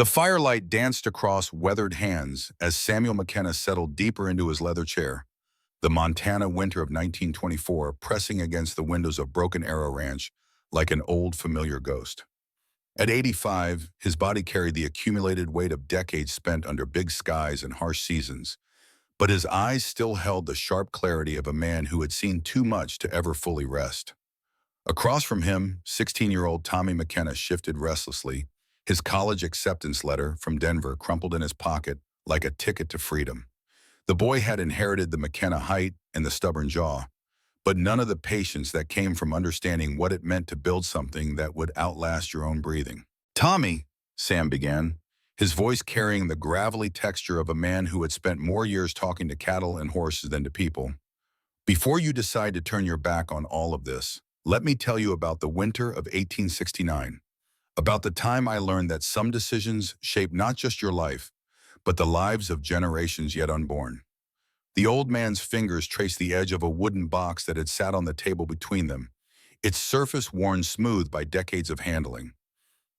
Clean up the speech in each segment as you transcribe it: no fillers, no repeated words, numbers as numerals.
The firelight danced across weathered hands as Samuel McKenna settled deeper into his leather chair, the Montana winter of 1924 pressing against the windows of Broken Arrow Ranch like an old familiar ghost. At 85, his body carried the accumulated weight of decades spent under big skies and harsh seasons, but his eyes still held the sharp clarity of a man who had seen too much to ever fully rest. Across from him, 16-year-old Tommy McKenna shifted restlessly, his college acceptance letter from Denver crumpled in his pocket like a ticket to freedom. The boy had inherited the McKenna height and the stubborn jaw, but none of the patience that came from understanding what it meant to build something that would outlast your own breathing. "Tommy," Sam began, his voice carrying the gravelly texture of a man who had spent more years talking to cattle and horses than to people. "Before you decide to turn your back on all of this, let me tell you about the winter of 1869, about the time I learned that some decisions shape not just your life, but the lives of generations yet unborn." The old man's fingers traced the edge of a wooden box that had sat on the table between them, its surface worn smooth by decades of handling.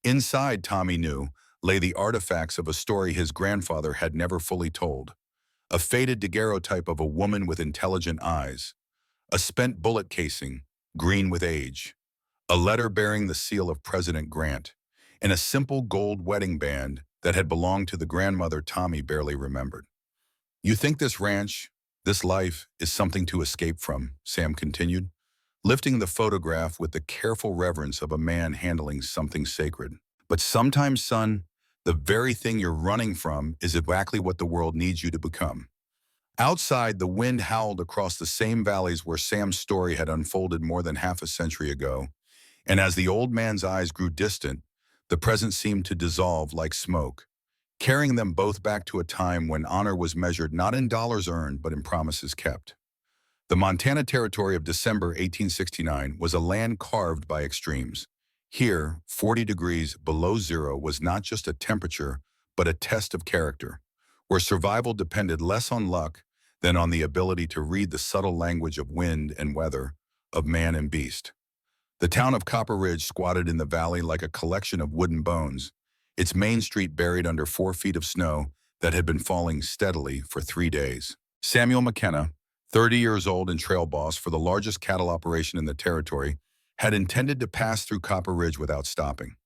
Inside, Tommy knew, lay the artifacts of a story his grandfather had never fully told. A faded daguerreotype of a woman with intelligent eyes, a spent bullet casing, green with age, a letter bearing the seal of President Grant, and a simple gold wedding band that had belonged to the grandmother Tommy barely remembered. "You think this ranch, this life, is something to escape from," Sam continued, lifting the photograph with the careful reverence of a man handling something sacred. "But sometimes, son, the very thing you're running from is exactly what the world needs you to become." Outside, the wind howled across the same valleys where Sam's story had unfolded more than half a century ago, and as the old man's eyes grew distant, the present seemed to dissolve like smoke, carrying them both back to a time when honor was measured not in dollars earned but in promises kept. The Montana Territory of December 1869 was a land carved by extremes. Here, 40 degrees below zero was not just a temperature, but a test of character, where survival depended less on luck than on the ability to read the subtle language of wind and weather, of man and beast. The town of Copper Ridge squatted in the valley like a collection of wooden bones, its main street buried under 4 feet of snow that had been falling steadily for 3 days. Samuel McKenna, 30 years old and trail boss for the largest cattle operation in the territory, had intended to pass through Copper Ridge without stopping.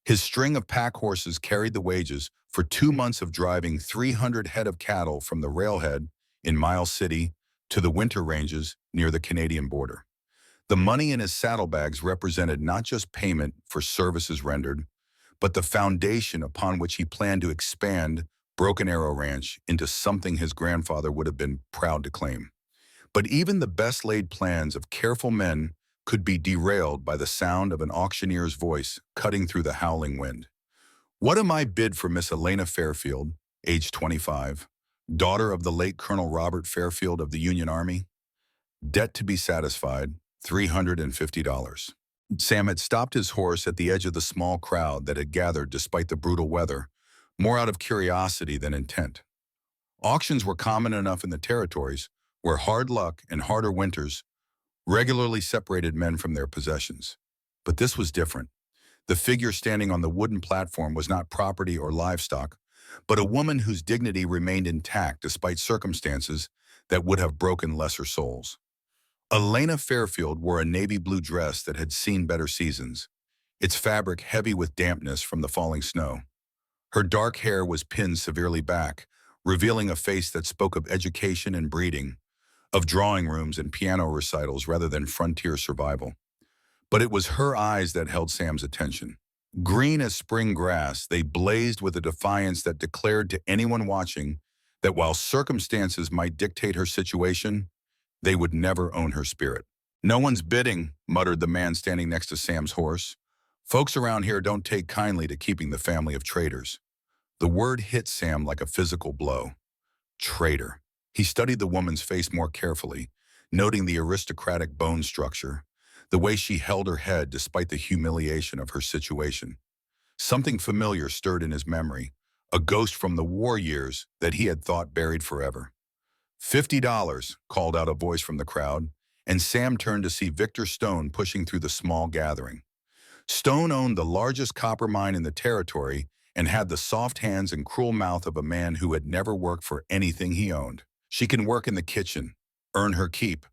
His string of pack horses carried the wages for 2 months of driving 300 head of cattle from the railhead in Miles City to the winter ranges near the Canadian border. The money in his saddlebags represented not just payment for services rendered, but the foundation upon which he planned to expand Broken Arrow Ranch into something his grandfather would have been proud to claim. But even the best-laid plans of careful men could be derailed by the sound of an auctioneer's voice cutting through the howling wind. "What am I bid for Miss Elena Fairfield, age 25, daughter of the late Colonel Robert Fairfield of the Union Army? Debt to be satisfied, $350. Sam had stopped his horse at the edge of the small crowd that had gathered despite the brutal weather, more out of curiosity than intent. Auctions were common enough in the territories, where hard luck and harder winters regularly separated men from their possessions. But this was different. The figure standing on the wooden platform was not property or livestock, but a woman whose dignity remained intact despite circumstances that would have broken lesser souls. Elena Fairfield wore a navy blue dress that had seen better seasons, its fabric heavy with dampness from the falling snow. Her dark hair was pinned severely back, revealing a face that spoke of education and breeding, of drawing rooms and piano recitals rather than frontier survival. But it was her eyes that held Sam's attention. Green as spring grass, they blazed with a defiance that declared to anyone watching that while circumstances might dictate her situation, they would never own her spirit. "No one's bidding," muttered the man standing next to Sam's horse. "Folks around here don't take kindly to keeping the family of traitors." The word hit Sam like a physical blow. Traitor. He studied the woman's face more carefully, noting the aristocratic bone structure, the way she held her head despite the humiliation of her situation. Something familiar stirred in his memory, a ghost from the war years that he had thought buried forever. $50, called out a voice from the crowd, and Sam turned to see Victor Stone pushing through the small gathering. Stone owned the largest copper mine in the territory and had the soft hands and cruel mouth of a man who had never worked for anything he owned. She can work in the kitchen, earn her keep.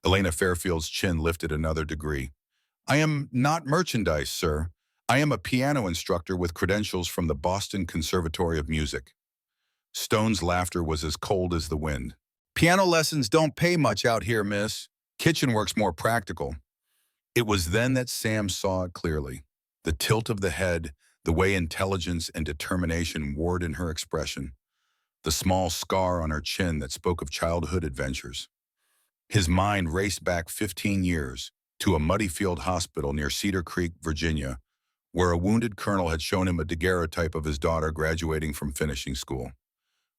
Elena Fairfield's chin lifted another degree. I am not merchandise, sir. I am a piano instructor with credentials from the Boston Conservatory of Music. Stone's laughter was as cold as the wind. Piano lessons don't pay much out here, miss. Kitchen work's more practical. It was then that Sam saw it clearly. The tilt of the head, the way intelligence and determination warred in her expression, the small scar on her chin that spoke of childhood adventures. His mind raced back 15 years to a muddy field hospital near Cedar Creek, Virginia, where a wounded colonel had shown him a daguerreotype of his daughter graduating from finishing school.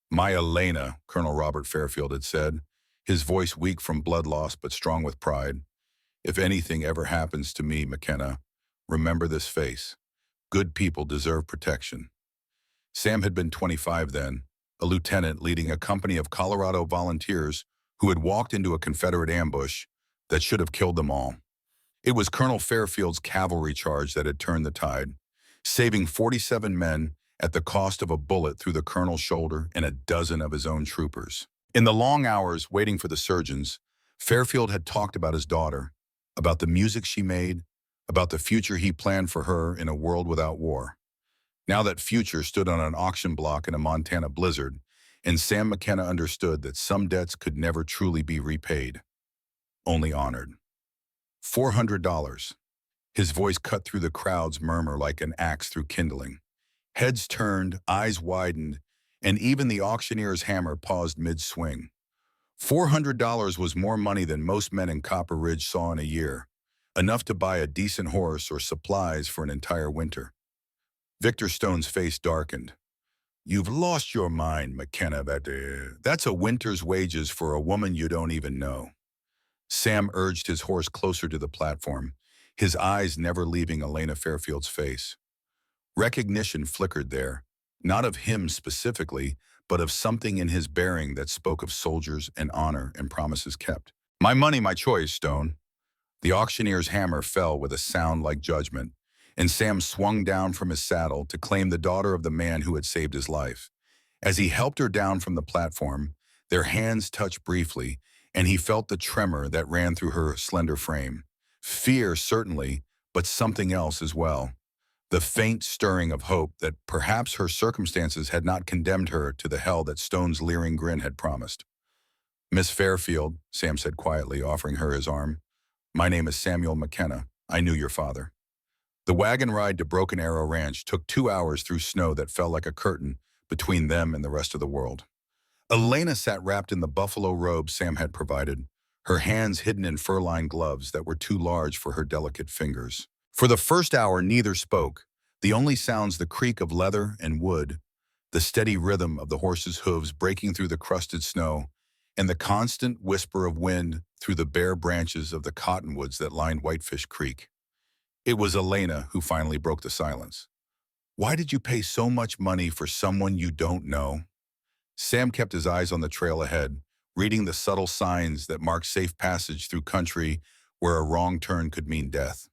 My Elena, Colonel Robert Fairfield had said, his voice weak from blood loss but strong with pride. If anything ever happens to me, McKenna, remember this face. Good people deserve protection. Sam had been 25 then, a lieutenant leading a company of Colorado volunteers who had walked into a Confederate ambush that should have killed them all. It was Colonel Fairfield's cavalry charge that had turned the tide, saving 47 men at the cost of a bullet through the colonel's shoulder and a dozen of his own troopers. In the long hours waiting for the surgeons, Fairfield had talked about his daughter, about the music she made, about the future he planned for her in a world without war. Now that future stood on an auction block in a Montana blizzard, and Sam McKenna understood that some debts could never truly be repaid, only honored. $400. His voice cut through the crowd's murmur like an axe through kindling. Heads turned, eyes widened, and even the auctioneer's hammer paused mid-swing. $400 was more money than most men in Copper Ridge saw in a year, enough to buy a decent horse or supplies for an entire winter. Victor Stone's face darkened. You've lost your mind, McKenna. That's a winter's wages for a woman you don't even know. Sam urged his horse closer to the platform, his eyes never leaving Elena Fairfield's face. Recognition flickered there, not of him specifically, but of something in his bearing that spoke of soldiers and honor and promises kept. My money, my choice, Stone. The auctioneer's hammer fell with a sound like judgment, and Sam swung down from his saddle to claim the daughter of the man who had saved his life. As he helped her down from the platform, their hands touched briefly, and he felt the tremor that ran through her slender frame. Fear, certainly, but something else as well. The faint stirring of hope that perhaps her circumstances had not condemned her to the hell that Stone's leering grin had promised. Miss Fairfield, Sam said quietly, offering her his arm. My name is Samuel McKenna. I knew your father. The wagon ride to Broken Arrow Ranch took 2 hours through snow that fell like a curtain between them and the rest of the world. Elena sat wrapped in the buffalo robe Sam had provided, her hands hidden in fur-lined gloves that were too large for her delicate fingers. For the first hour, neither spoke, the only sounds the creak of leather and wood, the steady rhythm of the horse's hooves breaking through the crusted snow, and the constant whisper of wind through the bare branches of the cottonwoods that lined Whitefish Creek. It was Elena who finally broke the silence. Why did you pay so much money for someone you don't know? Sam kept his eyes on the trail ahead, reading the subtle signs that marked safe passage through country where a wrong turn could mean death.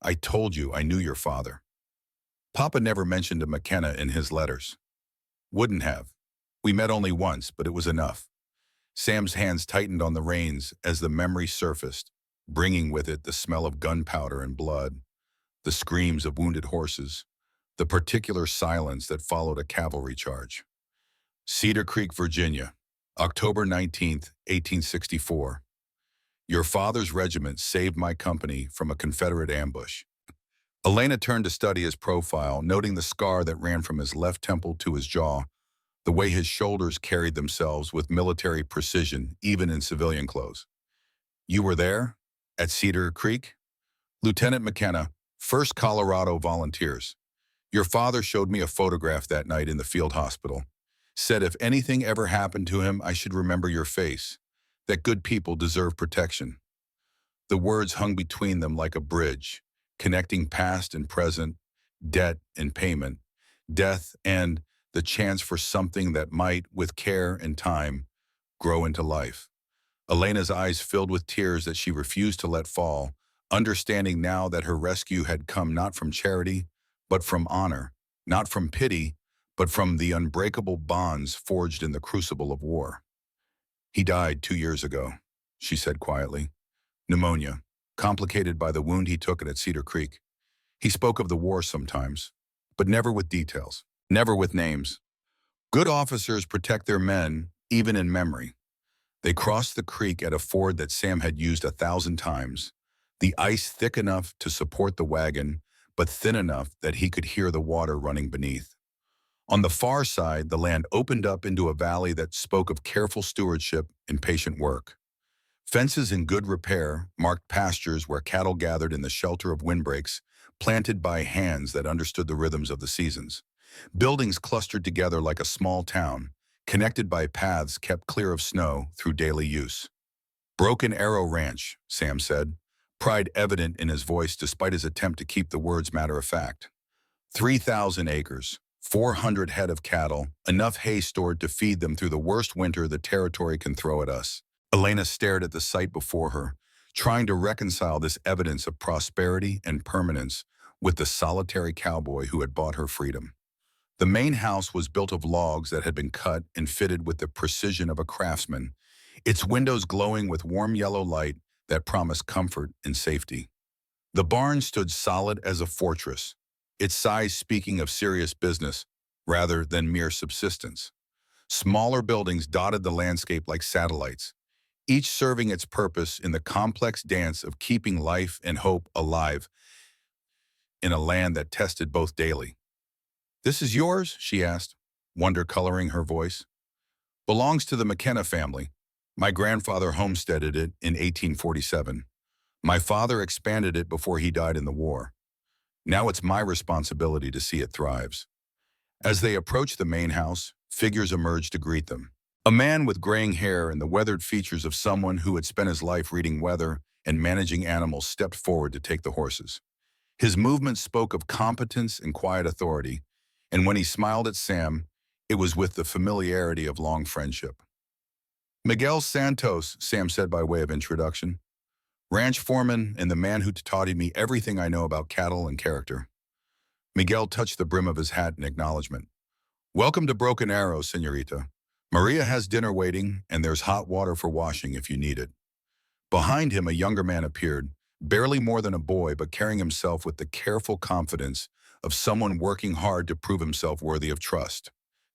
I told you I knew your father. Papa never mentioned a McKenna in his letters. Wouldn't have. We met only once, but it was enough. Sam's hands tightened on the reins as the memory surfaced, bringing with it the smell of gunpowder and blood, the screams of wounded horses, the particular silence that followed a cavalry charge. Cedar Creek, Virginia, October 19th, 1864. Your father's regiment saved my company from a Confederate ambush. Elena turned to study his profile, noting the scar that ran from his left temple to his jaw, the way his shoulders carried themselves with military precision, even in civilian clothes. You were there? At Cedar Creek? Lieutenant McKenna, 1st Colorado Volunteers. Your father showed me a photograph that night in the field hospital. Said if anything ever happened to him, I should remember your face, that good people deserve protection. The words hung between them like a bridge, connecting past and present, debt and payment, death and the chance for something that might, with care and time, grow into life. Elena's eyes filled with tears that she refused to let fall, understanding now that her rescue had come not from charity, but from honor, not from pity, but from the unbreakable bonds forged in the crucible of war. He died 2 years ago, she said quietly. Pneumonia, complicated by the wound he took at Cedar Creek. He spoke of the war sometimes, but never with details, never with names. Good officers protect their men, even in memory. They crossed the creek at a ford that Sam had used 1,000 times, the ice thick enough to support the wagon, but thin enough that he could hear the water running beneath. On the far side, the land opened up into a valley that spoke of careful stewardship and patient work. Fences in good repair marked pastures where cattle gathered in the shelter of windbreaks, planted by hands that understood the rhythms of the seasons. Buildings clustered together like a small town, connected by paths kept clear of snow through daily use. Broken Arrow Ranch, Sam said, pride evident in his voice despite his attempt to keep the words matter-of-fact. 3,000 acres, 400 head of cattle, enough hay stored to feed them through the worst winter the territory can throw at us. Elena stared at the sight before her, trying to reconcile this evidence of prosperity and permanence with the solitary cowboy who had bought her freedom. The main house was built of logs that had been cut and fitted with the precision of a craftsman, its windows glowing with warm yellow light that promised comfort and safety. The barn stood solid as a fortress, its size speaking of serious business rather than mere subsistence. Smaller buildings dotted the landscape like satellites, each serving its purpose in the complex dance of keeping life and hope alive in a land that tested both daily. "This is yours?" she asked, wonder coloring her voice. "Belongs to the McKenna family. My grandfather homesteaded it in 1847. My father expanded it before he died in the war. Now it's my responsibility to see it thrives." As they approached the main house, figures emerged to greet them. A man with graying hair and the weathered features of someone who had spent his life reading weather and managing animals stepped forward to take the horses. His movements spoke of competence and quiet authority, and when he smiled at Sam, it was with the familiarity of long friendship. "Miguel Santos," Sam said by way of introduction. "Ranch foreman and the man who taught me everything I know about cattle and character." Miguel touched the brim of his hat in acknowledgement. "Welcome to Broken Arrow, señorita. Maria has dinner waiting, and there's hot water for washing if you need it." Behind him, a younger man appeared, barely more than a boy, but carrying himself with the careful confidence of someone working hard to prove himself worthy of trust.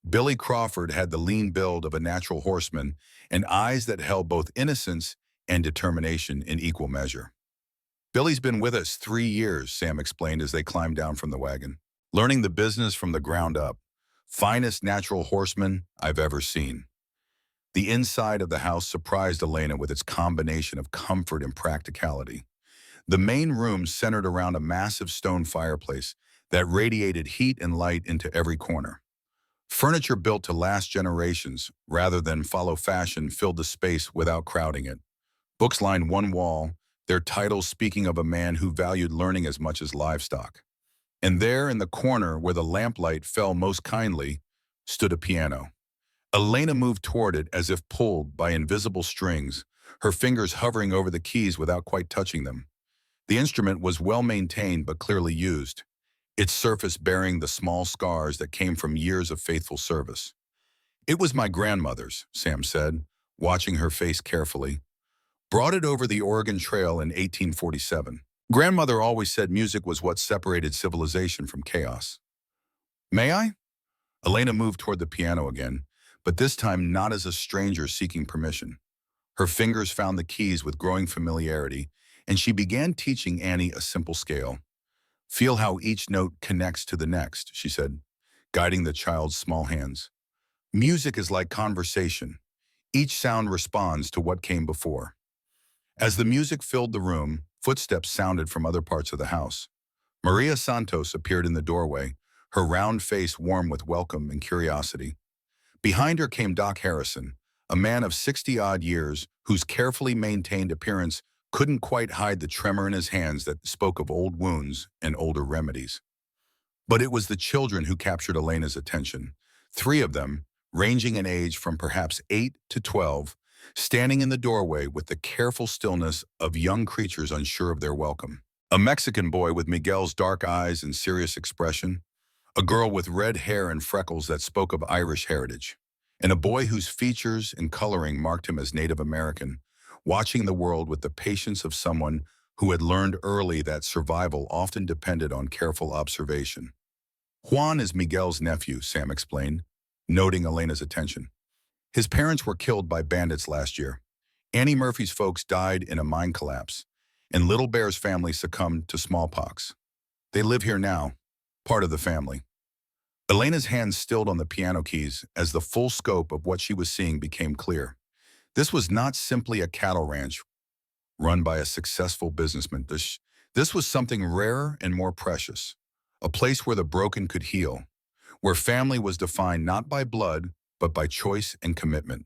Billy Crawford had the lean build of a natural horseman and eyes that held both innocence and determination in equal measure. "Billy's been with us 3 years, Sam explained as they climbed down from the wagon. "Learning the business from the ground up. Finest natural horseman I've ever seen." The inside of the house surprised Elena with its combination of comfort and practicality. The main room centered around a massive stone fireplace that radiated heat and light into every corner. Furniture built to last generations rather than follow fashion filled the space without crowding it. Books lined one wall, their titles speaking of a man who valued learning as much as livestock. And there in the corner where the lamplight fell most kindly stood a piano. Elena moved toward it as if pulled by invisible strings, her fingers hovering over the keys without quite touching them. The instrument was well maintained but clearly used, its surface bearing the small scars that came from years of faithful service. "It was my grandmother's," Sam said, watching her face carefully. "Brought it over the Oregon Trail in 1847. Grandmother always said music was what separated civilization from chaos." "May I?" Elena moved toward the piano again, but this time not as a stranger seeking permission. Her fingers found the keys with growing familiarity, and she began teaching Annie a simple scale. "Feel how each note connects to the next," she said, guiding the child's small hands. "Music is like conversation. Each sound responds to what came before." As the music filled the room, footsteps sounded from other parts of the house. Maria Santos appeared in the doorway, her round face warm with welcome and curiosity. Behind her came Doc Harrison, a man of 60-odd years whose carefully maintained appearance couldn't quite hide the tremor in his hands that spoke of old wounds and older remedies. But it was the children who captured Elena's attention. 3 of them, ranging in age from perhaps 8 to 12, standing in the doorway with the careful stillness of young creatures unsure of their welcome. A Mexican boy with Miguel's dark eyes and serious expression, a girl with red hair and freckles that spoke of Irish heritage, and a boy whose features and coloring marked him as Native American, watching the world with the patience of someone who had learned early that survival often depended on careful observation. Juan is Miguel's nephew, Sam explained, noting Elena's attention. His parents were killed by bandits last year. Annie Murphy's folks died in a mine collapse, and Little Bear's family succumbed to smallpox. They live here now, part of the family. Elena's hands stilled on the piano keys as the full scope of what she was seeing became clear. This was not simply a cattle ranch run by a successful businessman. This was something rarer and more precious, a place where the broken could heal, where family was defined not by blood, but by choice and commitment,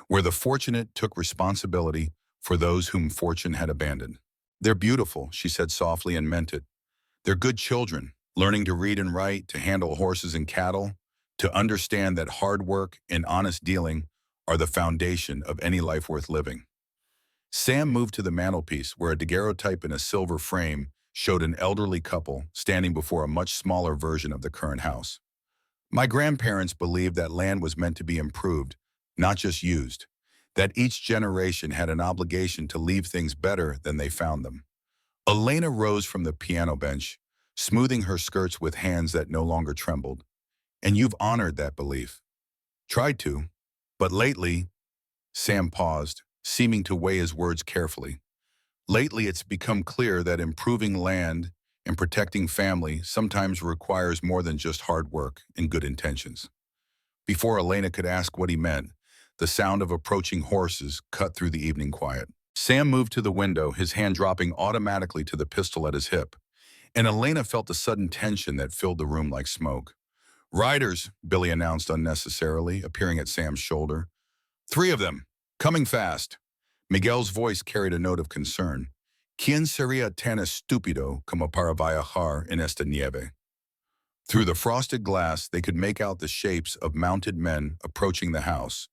where the fortunate took responsibility for those whom fortune had abandoned. They're beautiful, she said softly and meant it. They're good children, learning to read and write, to handle horses and cattle, to understand that hard work and honest dealing are the foundation of any life worth living. Sam moved to the mantelpiece where a daguerreotype in a silver frame showed an elderly couple standing before a much smaller version of the current house. My grandparents believed that land was meant to be improved, not just used, that each generation had an obligation to leave things better than they found them. Elena rose from the piano bench, smoothing her skirts with hands that no longer trembled. And you've honored that belief. Tried to, but lately, Sam paused, seeming to weigh his words carefully. Lately, it's become clear that improving land and protecting family sometimes requires more than just hard work and good intentions. Before Elena could ask what he meant, the sound of approaching horses cut through the evening quiet. Sam moved to the window, his hand dropping automatically to the pistol at his hip, and Elena felt a sudden tension that filled the room like smoke. "Riders," Billy announced unnecessarily, appearing at Sam's shoulder. "3 of them, coming fast." Miguel's voice carried a note of concern. "¿Quién sería tan estúpido como para viajar en esta nieve?" Through the frosted glass, they could make out the shapes of mounted men approaching the house,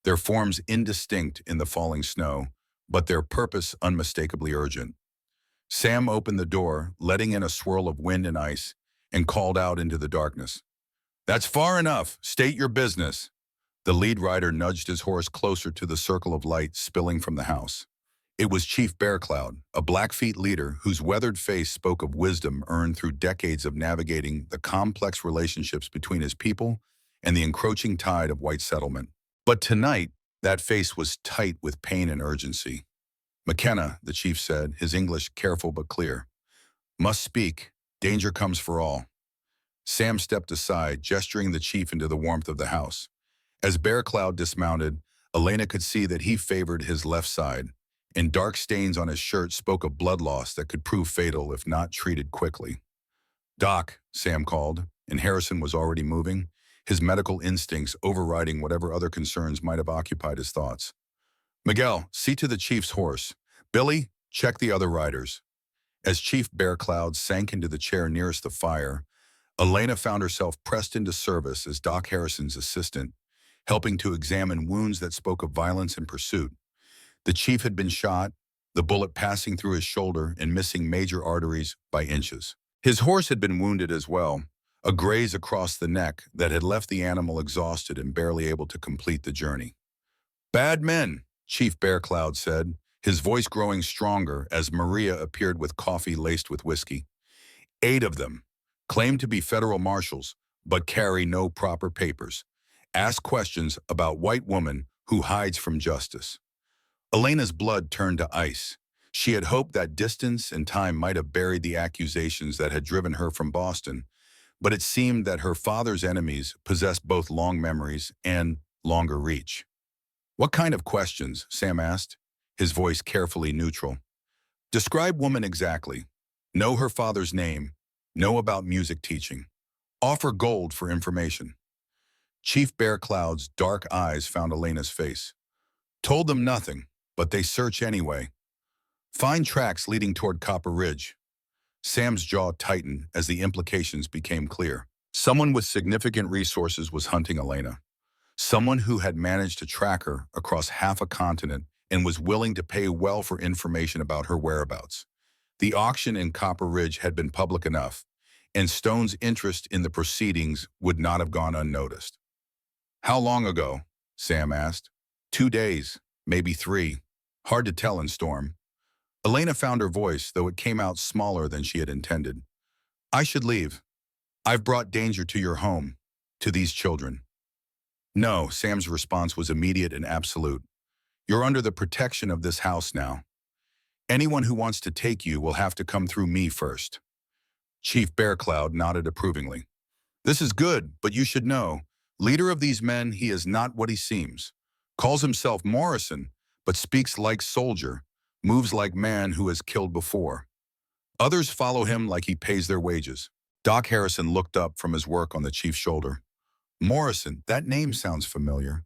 their forms indistinct in the falling snow, but their purpose unmistakably urgent. Sam opened the door, letting in a swirl of wind and ice, and called out into the darkness. "That's far enough. State your business." The lead rider nudged his horse closer to the circle of light spilling from the house. It was Chief Bearcloud, a Blackfeet leader whose weathered face spoke of wisdom earned through decades of navigating the complex relationships between his people and the encroaching tide of white settlement. But tonight, that face was tight with pain and urgency. "McKenna," the chief said, his English careful but clear. "Must speak. Danger comes for all." Sam stepped aside, gesturing the chief into the warmth of the house. As Bearcloud dismounted, Elena could see that he favored his left side, and dark stains on his shirt spoke of blood loss that could prove fatal if not treated quickly. "Doc," Sam called, and Harrison was already moving, his medical instincts overriding whatever other concerns might have occupied his thoughts. "Miguel, see to the chief's horse. Billy, check the other riders." As Chief Bearcloud sank into the chair nearest the fire, Elena found herself pressed into service as Doc Harrison's assistant, helping to examine wounds that spoke of violence and pursuit. The chief had been shot, the bullet passing through his shoulder and missing major arteries by inches. His horse had been wounded as well, a graze across the neck that had left the animal exhausted and barely able to complete the journey. "Bad men," Chief Bearcloud said, his voice growing stronger as Maria appeared with coffee laced with whiskey. 8 of them. Claim to be federal marshals, but carry no proper papers. Ask questions about white woman who hides from justice." Elena's blood turned to ice. She had hoped that distance and time might have buried the accusations that had driven her from Boston, but it seemed that her father's enemies possessed both long memories and longer reach. "What kind of questions?" Sam asked, his voice carefully neutral. "Describe woman exactly. Know her father's name. Know about music teaching. Offer gold for information." Chief Bearcloud's dark eyes found Elena's face. "Told them nothing, but they search anyway. Find tracks leading toward Copper Ridge." Sam's jaw tightened as the implications became clear. Someone with significant resources was hunting Elena. Someone who had managed to track her across half a continent and was willing to pay well for information about her whereabouts. The auction in Copper Ridge had been public enough. and Stone's interest in the proceedings would not have gone unnoticed. "How long ago?" Sam asked. "2 days, maybe 3. Hard to tell in Storm." Elena found her voice, though it came out smaller than she had intended. "I should leave. I've brought danger to your home, to these children." "No," Sam's response was immediate and absolute. "You're under the protection of this house now. Anyone who wants to take you will have to come through me first." Chief Bearcloud nodded approvingly. "This is good, but you should know, leader of these men, he is not what he seems. Calls himself Morrison, but speaks like soldier, moves like man who has killed before. Others follow him like he pays their wages." Doc Harrison looked up from his work on the chief's shoulder. "Morrison, that name sounds familiar.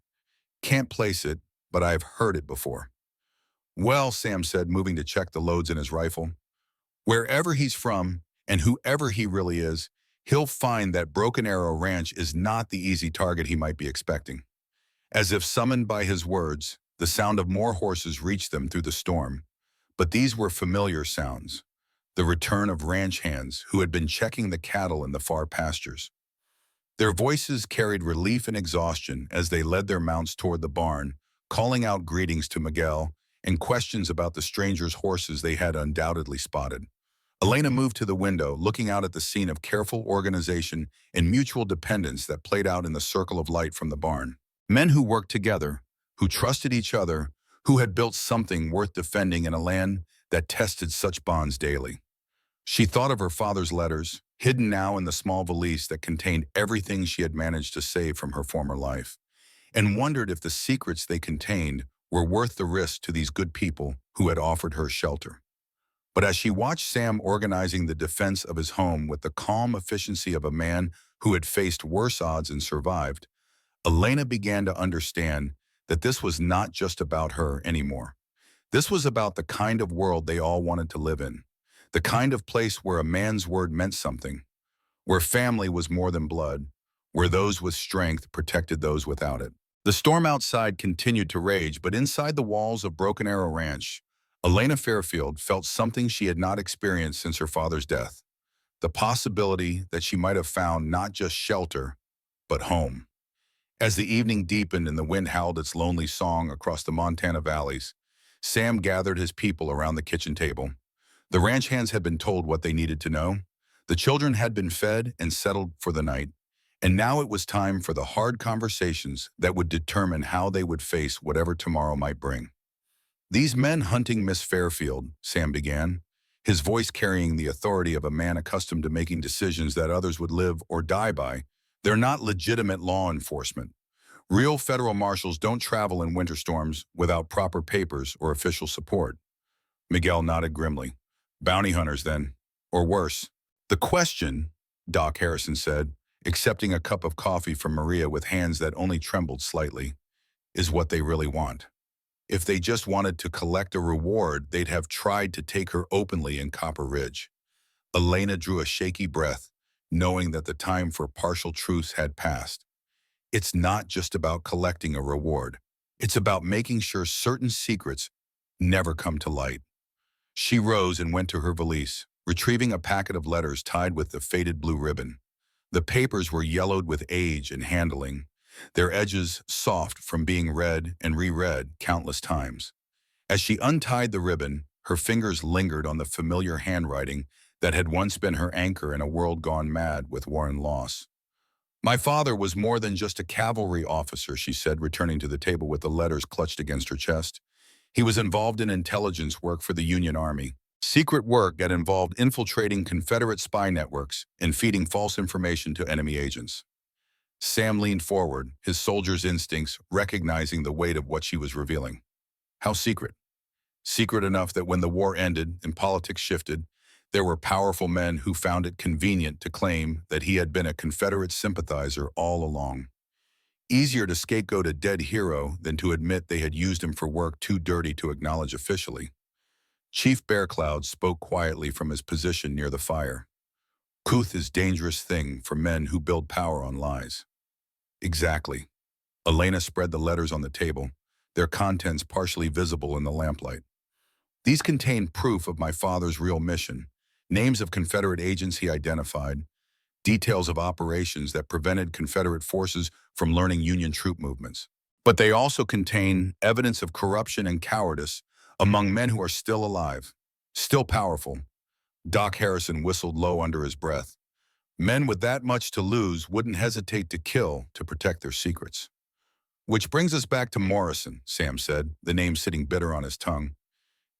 Can't place it, but I've heard it before." "Well," Sam said, moving to check the loads in his rifle, "wherever he's from, and whoever he really is, he'll find that Broken Arrow Ranch is not the easy target he might be expecting." As if summoned by his words, the sound of more horses reached them through the storm. But these were familiar sounds, the return of ranch hands who had been checking the cattle in the far pastures. Their voices carried relief and exhaustion as they led their mounts toward the barn, calling out greetings to Miguel and questions about the stranger's horses they had undoubtedly spotted. Elena moved to the window, looking out at the scene of careful organization and mutual dependence that played out in the circle of light from the barn. Men who worked together, who trusted each other, who had built something worth defending in a land that tested such bonds daily. She thought of her father's letters, hidden now in the small valise that contained everything she had managed to save from her former life, and wondered if the secrets they contained were worth the risk to these good people who had offered her shelter. But as she watched Sam organizing the defense of his home with the calm efficiency of a man who had faced worse odds and survived, Elena began to understand that this was not just about her anymore. This was about the kind of world they all wanted to live in, the kind of place where a man's word meant something, where family was more than blood, where those with strength protected those without it. The storm outside continued to rage, but inside the walls of Broken Arrow Ranch, Elena Fairfield felt something she had not experienced since her father's death, the possibility that she might have found not just shelter, but home. As the evening deepened and the wind howled its lonely song across the Montana valleys, Sam gathered his people around the kitchen table. The ranch hands had been told what they needed to know. The children had been fed and settled for the night, and now it was time for the hard conversations that would determine how they would face whatever tomorrow might bring. "These men hunting Miss Fairfield," Sam began, his voice carrying the authority of a man accustomed to making decisions that others would live or die by, "they're not legitimate law enforcement. Real federal marshals don't travel in winter storms without proper papers or official support." Miguel nodded grimly. "Bounty hunters, then. Or worse." "The question," Doc Harrison said, accepting a cup of coffee from Maria with hands that only trembled slightly, "is what they really want. If they just wanted to collect a reward, they'd have tried to take her openly in Copper Ridge." Elena drew a shaky breath, knowing that the time for partial truce had passed. It's not just about collecting a reward. It's about making sure certain secrets never come to light. She rose and went to her valise, retrieving a packet of letters tied with the faded blue ribbon. The papers were yellowed with age and handling, their edges soft from being read and reread countless times. As she untied the ribbon, her fingers lingered on the familiar handwriting that had once been her anchor in a world gone mad with war and loss. "My father was more than just a cavalry officer," she said, returning to the table with the letters clutched against her chest. "He was involved in intelligence work for the Union Army, secret work that involved infiltrating Confederate spy networks and feeding false information to enemy agents." Sam leaned forward, his soldier's instincts recognizing the weight of what she was revealing. How secret? Secret enough that when the war ended and politics shifted, there were powerful men who found it convenient to claim that he had been a Confederate sympathizer all along. Easier to scapegoat a dead hero than to admit they had used him for work too dirty to acknowledge officially. Chief Bearcloud spoke quietly from his position near the fire. "Truth is a dangerous thing for men who build power on lies." "Exactly." Elena spread the letters on the table, their contents partially visible in the lamplight. "These contain proof of my father's real mission, names of Confederate agents he identified, details of operations that prevented Confederate forces from learning Union troop movements. But they also contain evidence of corruption and cowardice among men who are still alive, still powerful. Doc Harrison whistled low under his breath. Men with that much to lose wouldn't hesitate to kill to protect their secrets. Which brings us back to Morrison, Sam said, the name sitting bitter on his tongue.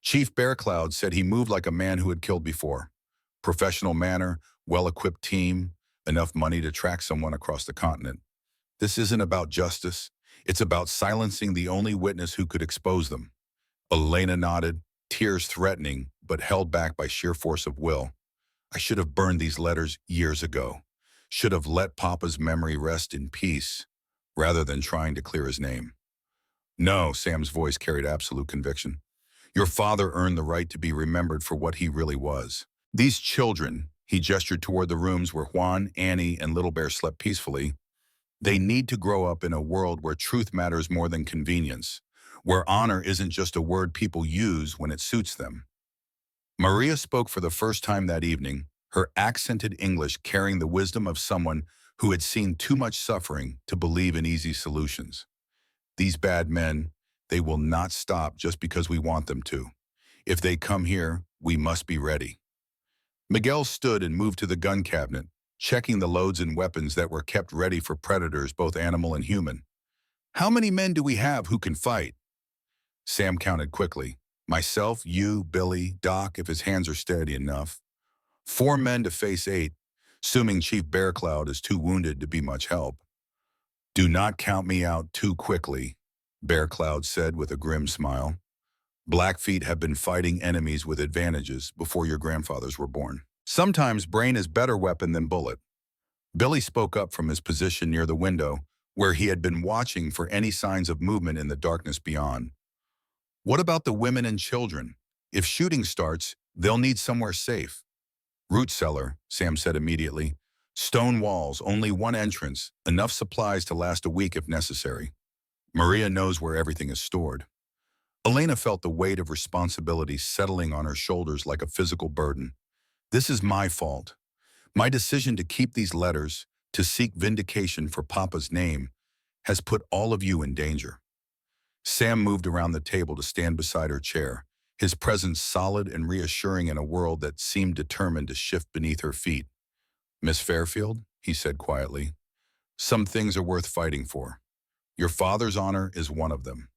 Chief Bearcloud said he moved like a man who had killed before. Professional manner, well-equipped team, enough money to track someone across the continent. This isn't about justice. It's about silencing the only witness who could expose them. Elena nodded, tears threatening, but held back by sheer force of will. I should have burned these letters years ago. Should have let Papa's memory rest in peace, rather than trying to clear his name. No, Sam's voice carried absolute conviction. Your father earned the right to be remembered for what he really was. These children, he gestured toward the rooms where Juan, Annie, and Little Bear slept peacefully, they need to grow up in a world where truth matters more than convenience, where honor isn't just a word people use when it suits them. Maria spoke for the first time that evening, her accented English carrying the wisdom of someone who had seen too much suffering to believe in easy solutions. These bad men, they will not stop just because we want them to. If they come here, we must be ready. Miguel stood and moved to the gun cabinet, checking the loads and weapons that were kept ready for predators, both animal and human. How many men do we have who can fight? Sam counted quickly. Myself, you, Billy, Doc, if his hands are steady enough. 4 men to face 8, assuming Chief Bearcloud is too wounded to be much help. Do not count me out too quickly, Bearcloud said with a grim smile. Blackfeet have been fighting enemies with advantages before your grandfathers were born. Sometimes brain is better weapon than bullet. Billy spoke up from his position near the window, where he had been watching for any signs of movement in the darkness beyond. What about the women and children? If shooting starts, they'll need somewhere safe. Root cellar, Sam said immediately. Stone walls, only one entrance, enough supplies to last a week if necessary. Maria knows where everything is stored. Elena felt the weight of responsibility settling on her shoulders like a physical burden. This is my fault. My decision to keep these letters, to seek vindication for Papa's name, has put all of you in danger. Sam moved around the table to stand beside her chair, his presence solid and reassuring in a world that seemed determined to shift beneath her feet. Miss Fairfield, he said quietly, some things are worth fighting for. Your father's honor is one of them.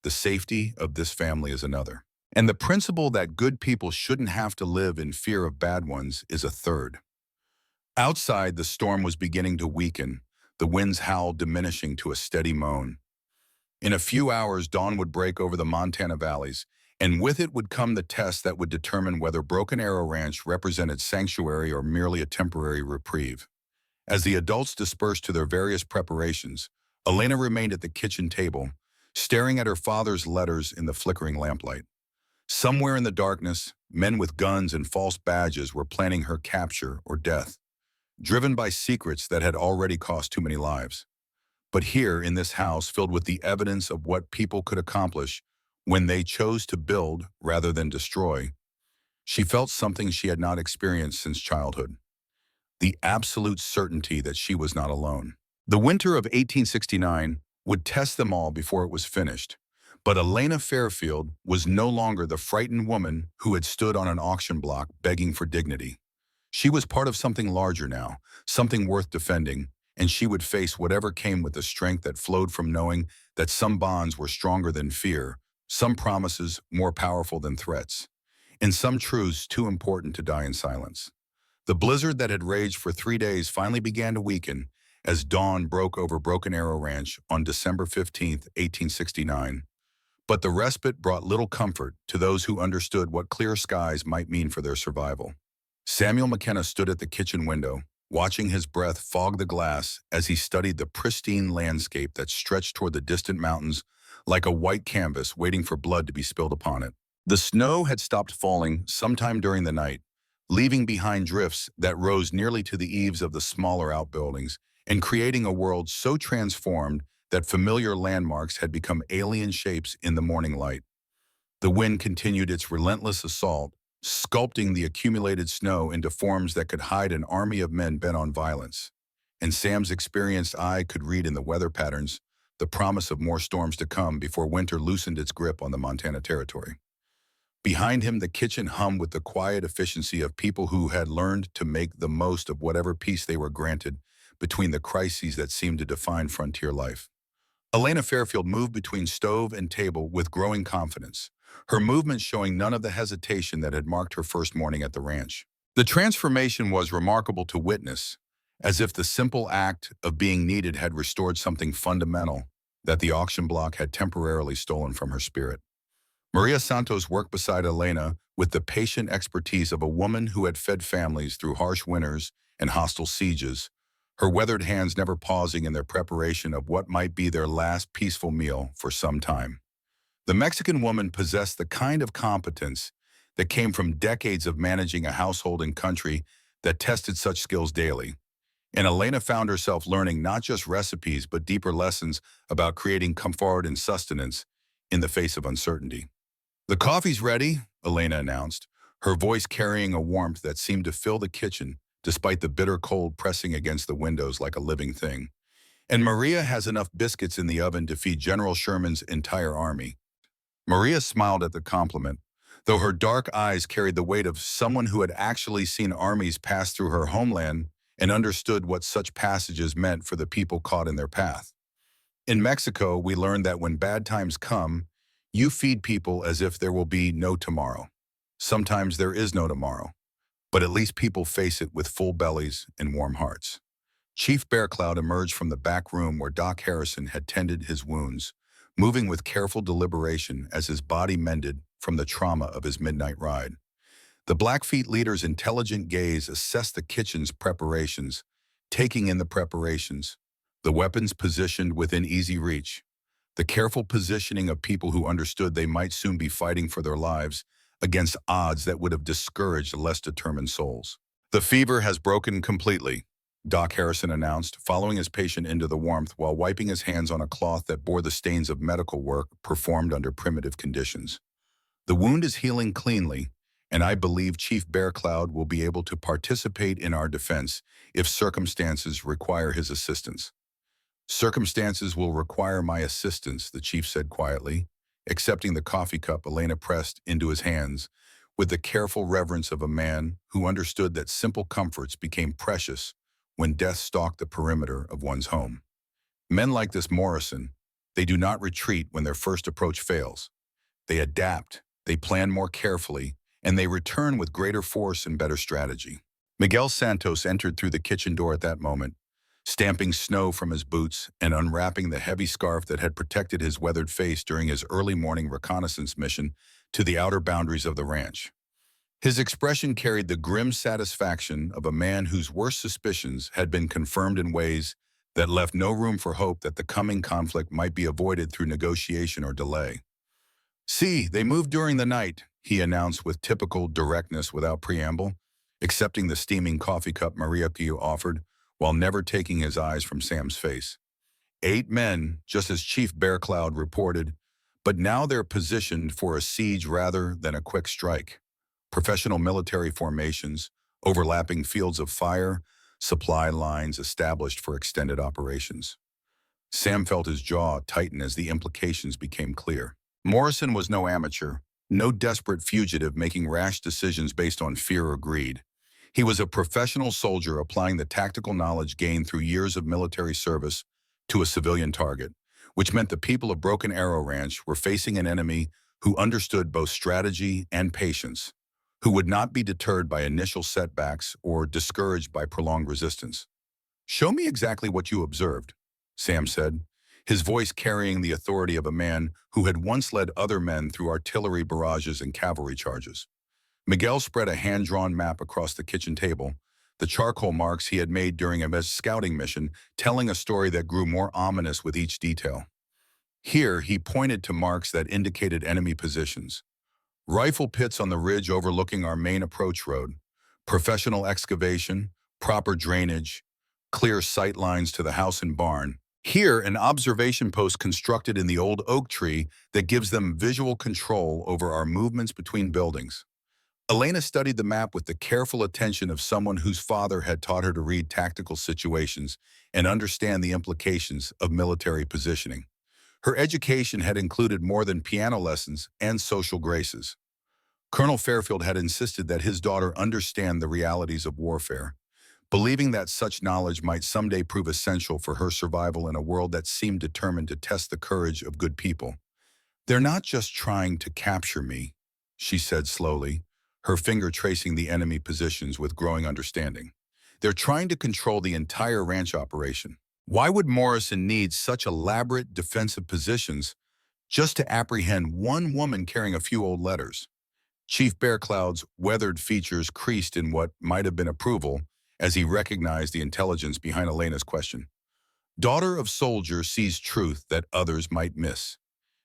The safety of this family is another. And the principle that good people shouldn't have to live in fear of bad ones is a third. Outside, the storm was beginning to weaken, the wind's howl diminishing to a steady moan. In a few hours, dawn would break over the Montana valleys, and with it would come the test that would determine whether Broken Arrow Ranch represented sanctuary or merely a temporary reprieve. As the adults dispersed to their various preparations, Elena remained at the kitchen table, staring at her father's letters in the flickering lamplight. Somewhere in the darkness, men with guns and false badges were planning her capture or death, driven by secrets that had already cost too many lives. But here, in this house filled with the evidence of what people could accomplish when they chose to build rather than destroy, she felt something she had not experienced since childhood. The absolute certainty that she was not alone. The winter of 1869 would test them all before it was finished, but Elena Fairfield was no longer the frightened woman who had stood on an auction block begging for dignity. She was part of something larger now, something worth defending, and she would face whatever came with the strength that flowed from knowing that some bonds were stronger than fear, some promises more powerful than threats, and some truths too important to die in silence. The blizzard that had raged for 3 days finally began to weaken as dawn broke over Broken Arrow Ranch on December 15, 1869. But the respite brought little comfort to those who understood what clear skies might mean for their survival. Samuel McKenna stood at the kitchen window, watching his breath fog the glass as he studied the pristine landscape that stretched toward the distant mountains like a white canvas waiting for blood to be spilled upon it. The snow had stopped falling sometime during the night, leaving behind drifts that rose nearly to the eaves of the smaller outbuildings and creating a world so transformed that familiar landmarks had become alien shapes in the morning light. The wind continued its relentless assault, sculpting the accumulated snow into forms that could hide an army of men bent on violence. And Sam's experienced eye could read in the weather patterns the promise of more storms to come before winter loosened its grip on the Montana territory. Behind him, the kitchen hummed with the quiet efficiency of people who had learned to make the most of whatever peace they were granted between the crises that seemed to define frontier life. Elena Fairfield moved between stove and table with growing confidence, her movements showing none of the hesitation that had marked her first morning at the ranch. The transformation was remarkable to witness, as if the simple act of being needed had restored something fundamental that the auction block had temporarily stolen from her spirit. Maria Santos worked beside Elena with the patient expertise of a woman who had fed families through harsh winters and hostile sieges, her weathered hands never pausing in their preparation of what might be their last peaceful meal for some time. The Mexican woman possessed the kind of competence that came from decades of managing a household and country that tested such skills daily. And Elena found herself learning not just recipes but deeper lessons about creating comfort and sustenance in the face of uncertainty. "The coffee's ready," Elena announced, her voice carrying a warmth that seemed to fill the kitchen despite the bitter cold pressing against the windows like a living thing. "And Maria has enough biscuits in the oven to feed General Sherman's entire army." Maria smiled at the compliment, though her dark eyes carried the weight of someone who had actually seen armies pass through her homeland and understood what such passages meant for the people caught in their path. "In Mexico, we learned that when bad times come, you feed people as if there will be no tomorrow. Sometimes there is no tomorrow, but at least people face it with full bellies and warm hearts." Chief Bear Cloud emerged from the back room where Doc Harrison had tended his wounds, moving with careful deliberation as his body mended from the trauma of his midnight ride. The Blackfeet leader's intelligent gaze assessed the kitchen's preparations, taking in the preparations, the weapons positioned within easy reach, the careful positioning of people who understood they might soon be fighting for their lives against odds that would have discouraged less determined souls. "The fever has broken completely," Doc Harrison announced, following his patient into the warmth while wiping his hands on a cloth that bore the stains of medical work performed under primitive conditions. "The wound is healing cleanly, and I believe Chief Bear Cloud will be able to participate in our defense if circumstances require his assistance." "Circumstances will require my assistance," the chief said quietly, accepting the coffee cup Elena pressed into his hands with the careful reverence of a man who understood that simple comforts became precious when death stalked the perimeter of one's home. Men like this Morrison, they do not retreat when their first approach fails. They adapt, they plan more carefully, and they return with greater force and better strategy. Miguel Santos entered through the kitchen door at that moment, stamping snow from his boots and unwrapping the heavy scarf that had protected his weathered face during his early morning reconnaissance mission to the outer boundaries of the ranch. His expression carried the grim satisfaction of a man whose worst suspicions had been confirmed in ways that left no room for hope that the coming conflict might be avoided through negotiation or delay. "See, they moved during the night," he announced with typical directness without preamble, accepting the steaming coffee cup Mariucci offered while never taking his eyes from Sam's face. 8 men, just as Chief Bear Cloud reported, but now they're positioned for a siege rather than a quick strike. Professional military formations, overlapping fields of fire, supply lines established for extended operations. Sam felt his jaw tighten as the implications became clear. Morrison was no amateur, no desperate fugitive making rash decisions based on fear or greed. He was a professional soldier applying the tactical knowledge gained through years of military service to a civilian target, which meant the people of Broken Arrow Ranch were facing an enemy who understood both strategy and patience, who would not be deterred by initial setbacks or discouraged by prolonged resistance. "Show me exactly what you observed," Sam said, his voice carrying the authority of a man who had once led other men through artillery barrages and cavalry charges. Miguel spread a hand-drawn map across the kitchen table, the charcoal marks he had made during a scouting mission, telling a story that grew more ominous with each detail. Here, he pointed to marks that indicated enemy positions. Rifle pits on the ridge overlooking our main approach road, professional excavation, proper drainage, clear sight lines to the house and barn. Here, an observation post constructed in the old oak tree that gives them visual control over our movements between buildings. Elena studied the map with the careful attention of someone whose father had taught her to read tactical situations and understand the implications of military positioning. Her education had included more than piano lessons and social graces. Colonel Fairfield had insisted that his daughter understand the realities of warfare, believing that such knowledge might someday prove essential for her survival in a world that seemed determined to test the courage of good people. "They're not just trying to capture me," she said slowly, her finger tracing the enemy positions with growing understanding. "They're trying to control the entire ranch operation. Why would Morrison need such elaborate defensive positions just to apprehend one woman carrying a few old letters?" Chief Bear Cloud's weathered features creased in what might have been approval as he recognized the intelligence behind Elena's question. "Daughter of soldier sees truth that others might miss.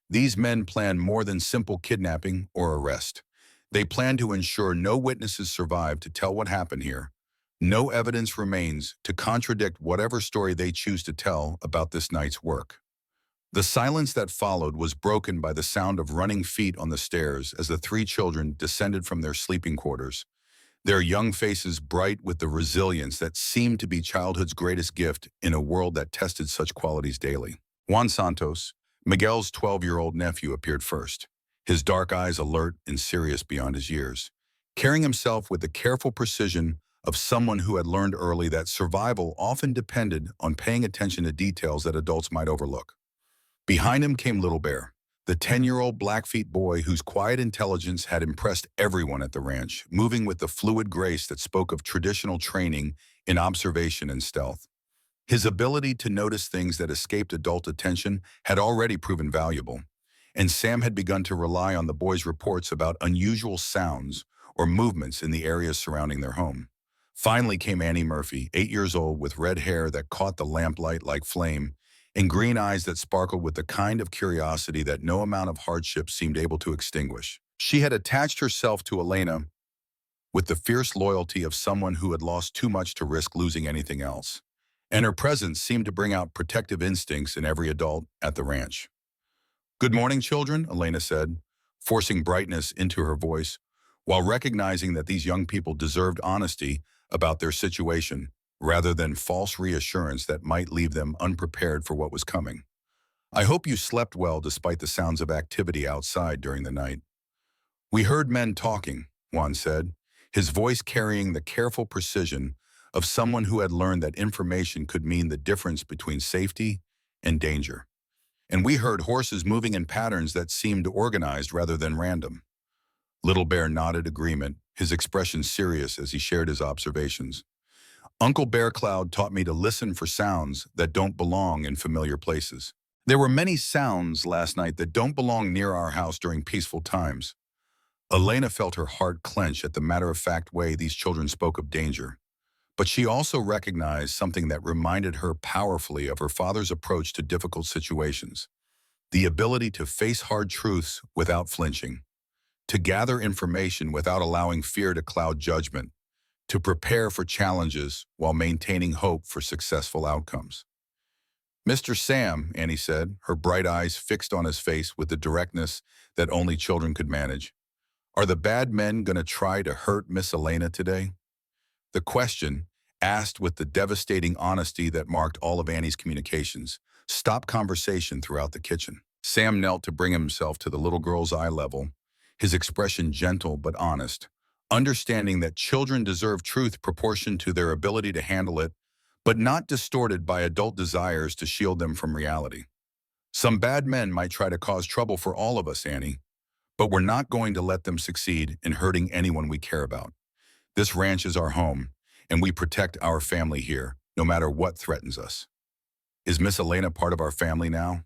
These men plan more than simple kidnapping or arrest. They plan to ensure no witnesses survive to tell what happened here. No evidence remains to contradict whatever story they choose to tell about this night's work." The silence that followed was broken by the sound of running feet on the stairs as the three children descended from their sleeping quarters, their young faces bright with the resilience that seemed to be childhood's greatest gift in a world that tested such qualities daily. Juan Santos, Miguel's 12-year-old nephew, appeared first, his dark eyes alert and serious beyond his years, carrying himself with the careful precision of someone who had learned early that survival often depended on paying attention to details that adults might overlook. Behind him came Little Bear, the 10-year-old Blackfeet boy whose quiet intelligence had impressed everyone at the ranch, moving with the fluid grace that spoke of traditional training in observation and stealth. His ability to notice things that escaped adult attention had already proven valuable, and Sam had begun to rely on the boy's reports about unusual sounds or movements in the areas surrounding their home. Finally came Annie Murphy, 8 years old, with red hair that caught the lamplight like flame and green eyes that sparkled with the kind of curiosity that no amount of hardship seemed able to extinguish. She had attached herself to Elena with the fierce loyalty of someone who had lost too much to risk losing anything else, and her presence seemed to bring out protective instincts in every adult at the ranch. "Good morning, children," Elena said, forcing brightness into her voice, while recognizing that these young people deserved honesty about their situation rather than false reassurance that might leave them unprepared for what was coming. "I hope you slept well despite the sounds of activity outside during the night." "We heard men talking," Juan said, his voice carrying the careful precision of someone who had learned that information could mean the difference between safety and danger. "And we heard horses moving in patterns that seemed organized rather than random." Little Bear nodded agreement, his expression serious as he shared his observations. "Uncle Bear Cloud taught me to listen for sounds that don't belong in familiar places. There were many sounds last night that don't belong near our house during peaceful times." Elena felt her heart clench at the matter-of-fact way these children spoke of danger. But she also recognized something that reminded her powerfully of her father's approach to difficult situations: the ability to face hard truths without flinching, to gather information without allowing fear to cloud judgment, to prepare for challenges while maintaining hope for successful outcomes. "Mr. Sam," Annie said, her bright eyes fixed on his face with the directness that only children could manage, "are the bad men going to try to hurt Miss Elena today?" The question, asked with the devastating honesty that marked all of Annie's communications, stopped conversation throughout the kitchen. Sam knelt to bring himself to the little girl's eye level, his expression gentle but honest, understanding that children deserve truth proportioned to their ability to handle it, but not distorted by adult desires to shield them from reality. "Some bad men might try to cause trouble for all of us, Annie, but we're not going to let them succeed in hurting anyone we care about. This ranch is our home, and we protect our family here, no matter what threatens us." "Is Miss Elena part of our family now?"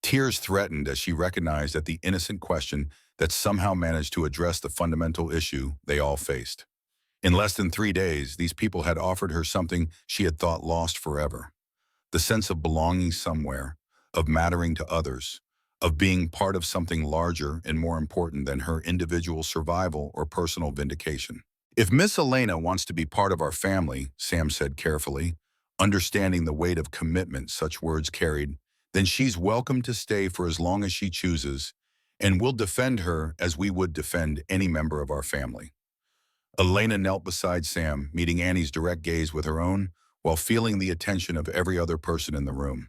Tears threatened as she recognized that the innocent question that somehow managed to address the fundamental issue they all faced. In less than 3 days, these people had offered her something she had thought lost forever: the sense of belonging somewhere, of mattering to others, of being part of something larger and more important than her individual survival or personal vindication. "If Miss Elena wants to be part of our family," Sam said carefully, understanding the weight of commitment such words carried, "then she's welcome to stay for as long as she chooses, and we'll defend her as we would defend any member of our family. Elena knelt beside Sam, meeting Annie's direct gaze with her own, while feeling the attention of every other person in the room.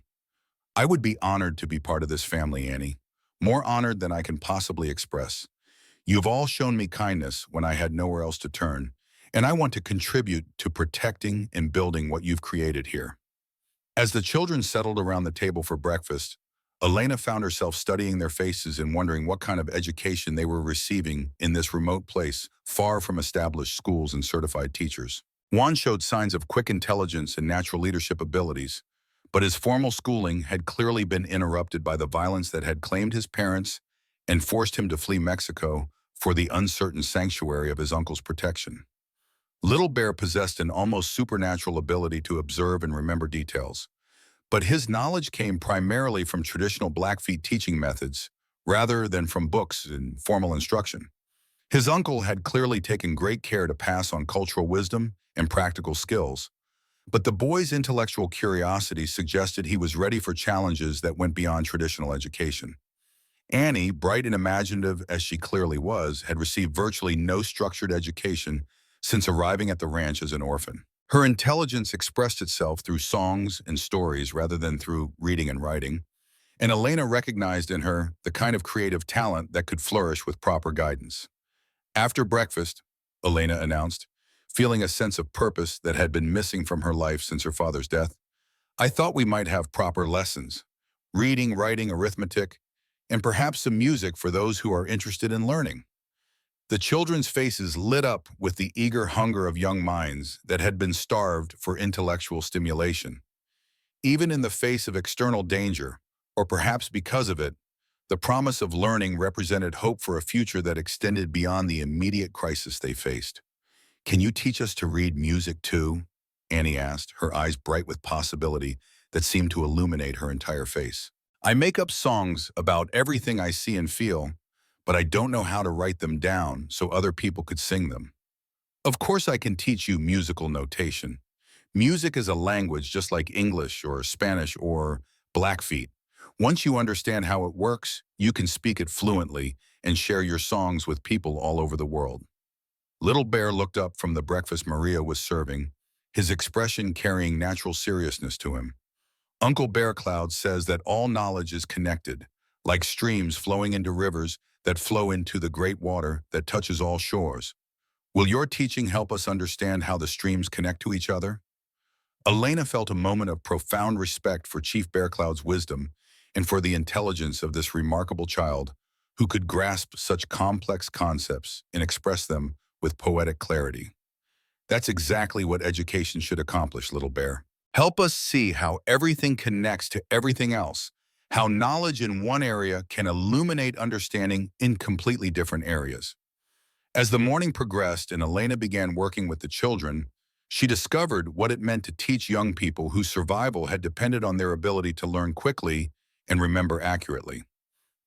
I would be honored to be part of this family, Annie. More honored than I can possibly express. You've all shown me kindness when I had nowhere else to turn, and I want to contribute to protecting and building what you've created here. As the children settled around the table for breakfast, Elena found herself studying their faces and wondering what kind of education they were receiving in this remote place, far from established schools and certified teachers. Juan showed signs of quick intelligence and natural leadership abilities, but his formal schooling had clearly been interrupted by the violence that had claimed his parents and forced him to flee Mexico for the uncertain sanctuary of his uncle's protection. Little Bear possessed an almost supernatural ability to observe and remember details, but his knowledge came primarily from traditional Blackfeet teaching methods rather than from books and formal instruction. His uncle had clearly taken great care to pass on cultural wisdom and practical skills, but the boy's intellectual curiosity suggested he was ready for challenges that went beyond traditional education. Annie, bright and imaginative as she clearly was, had received virtually no structured education since arriving at the ranch as an orphan. Her intelligence expressed itself through songs and stories rather than through reading and writing, and Elena recognized in her the kind of creative talent that could flourish with proper guidance. After breakfast, Elena announced, feeling a sense of purpose that had been missing from her life since her father's death, I thought we might have proper lessons, reading, writing, arithmetic, and perhaps some music for those who are interested in learning. The children's faces lit up with the eager hunger of young minds that had been starved for intellectual stimulation. Even in the face of external danger, or perhaps because of it, the promise of learning represented hope for a future that extended beyond the immediate crisis they faced. Can you teach us to read music too? Annie asked, her eyes bright with possibility that seemed to illuminate her entire face. I make up songs about everything I see and feel, but I don't know how to write them down so other people could sing them. Of course I can teach you musical notation. Music is a language just like English or Spanish or Blackfeet. Once you understand how it works, you can speak it fluently and share your songs with people all over the world. Little Bear looked up from the breakfast Maria was serving, his expression carrying natural seriousness to him. Uncle Bear Cloud says that all knowledge is connected, like streams flowing into rivers that flow into the great water that touches all shores. Will your teaching help us understand how the streams connect to each other? Elena felt a moment of profound respect for Chief Bear Cloud's wisdom and for the intelligence of this remarkable child who could grasp such complex concepts and express them with poetic clarity. That's exactly what education should accomplish, Little Bear. Help us see how everything connects to everything else, how knowledge in one area can illuminate understanding in completely different areas. As the morning progressed and Elena began working with the children, she discovered what it meant to teach young people whose survival had depended on their ability to learn quickly and remember accurately.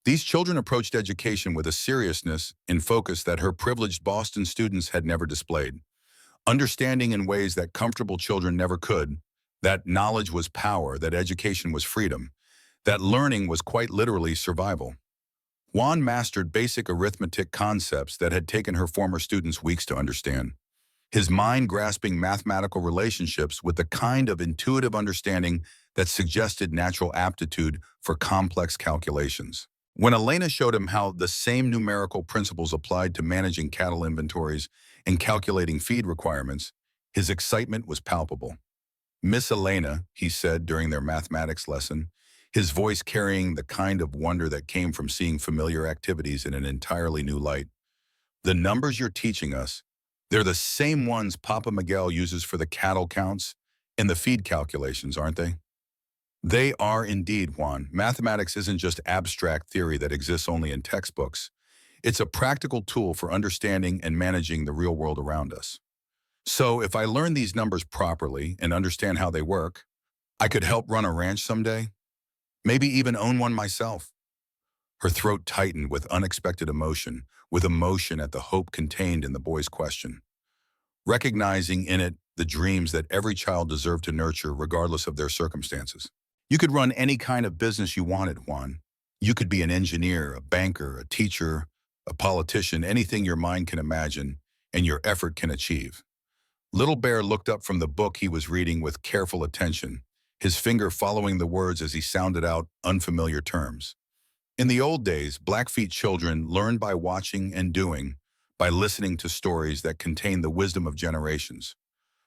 These children approached education with a seriousness and focus that her privileged Boston students had never displayed. Understanding in ways that comfortable children never could, that knowledge was power, that education was freedom, that learning was quite literally survival. Juan mastered basic arithmetic concepts that had taken her former students weeks to understand, his mind grasping mathematical relationships with the kind of intuitive understanding that suggested natural aptitude for complex calculations. When Elena showed him how the same numerical principles applied to managing cattle inventories and calculating feed requirements, his excitement was palpable. Miss Elena, he said during their mathematics lesson, his voice carrying the kind of wonder that came from seeing familiar activities in an entirely new light. The numbers you're teaching us, they're the same ones Papa Miguel uses for the cattle counts and the feed calculations, aren't they? They are indeed, Juan. Mathematics isn't just abstract theory that exists only in textbooks. It's a practical tool for understanding and managing the real world around us. So if I learn these numbers properly and understand how they work, I could help run a ranch someday, maybe even own one myself. Her throat tightened with unexpected emotion, with emotion at the hope contained in the boy's question, recognizing in it the dreams that every child deserved to nurture regardless of their circumstances. You could run any kind of business you wanted, Juan. You could be an engineer, a banker, a teacher, a politician, anything your mind can imagine and your effort can achieve. Little Bear looked up from the book he was reading with careful attention, his finger following the words as he sounded out unfamiliar terms. In the old days, Blackfeet children learned by watching and doing, by listening to stories that contain the wisdom of generations.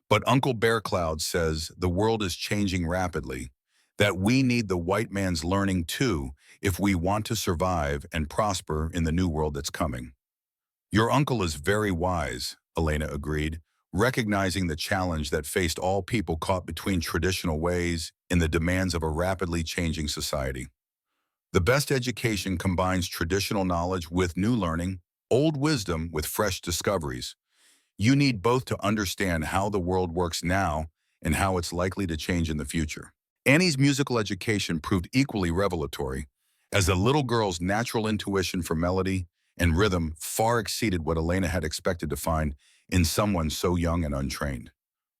But Uncle Bear Cloud says the world is changing rapidly, that we need the white man's learning too if we want to survive and prosper in the new world that's coming. Your uncle is very wise, Elena agreed, recognizing the challenge that faced all people caught between traditional ways and the demands of a rapidly changing society. The best education combines traditional knowledge with new learning, old wisdom with fresh discoveries. You need both to understand how the world works now and how it's likely to change in the future. Annie's musical education proved equally revelatory, as the little girl's natural intuition for melody and rhythm far exceeded what Elena had expected to find in someone so young and untrained.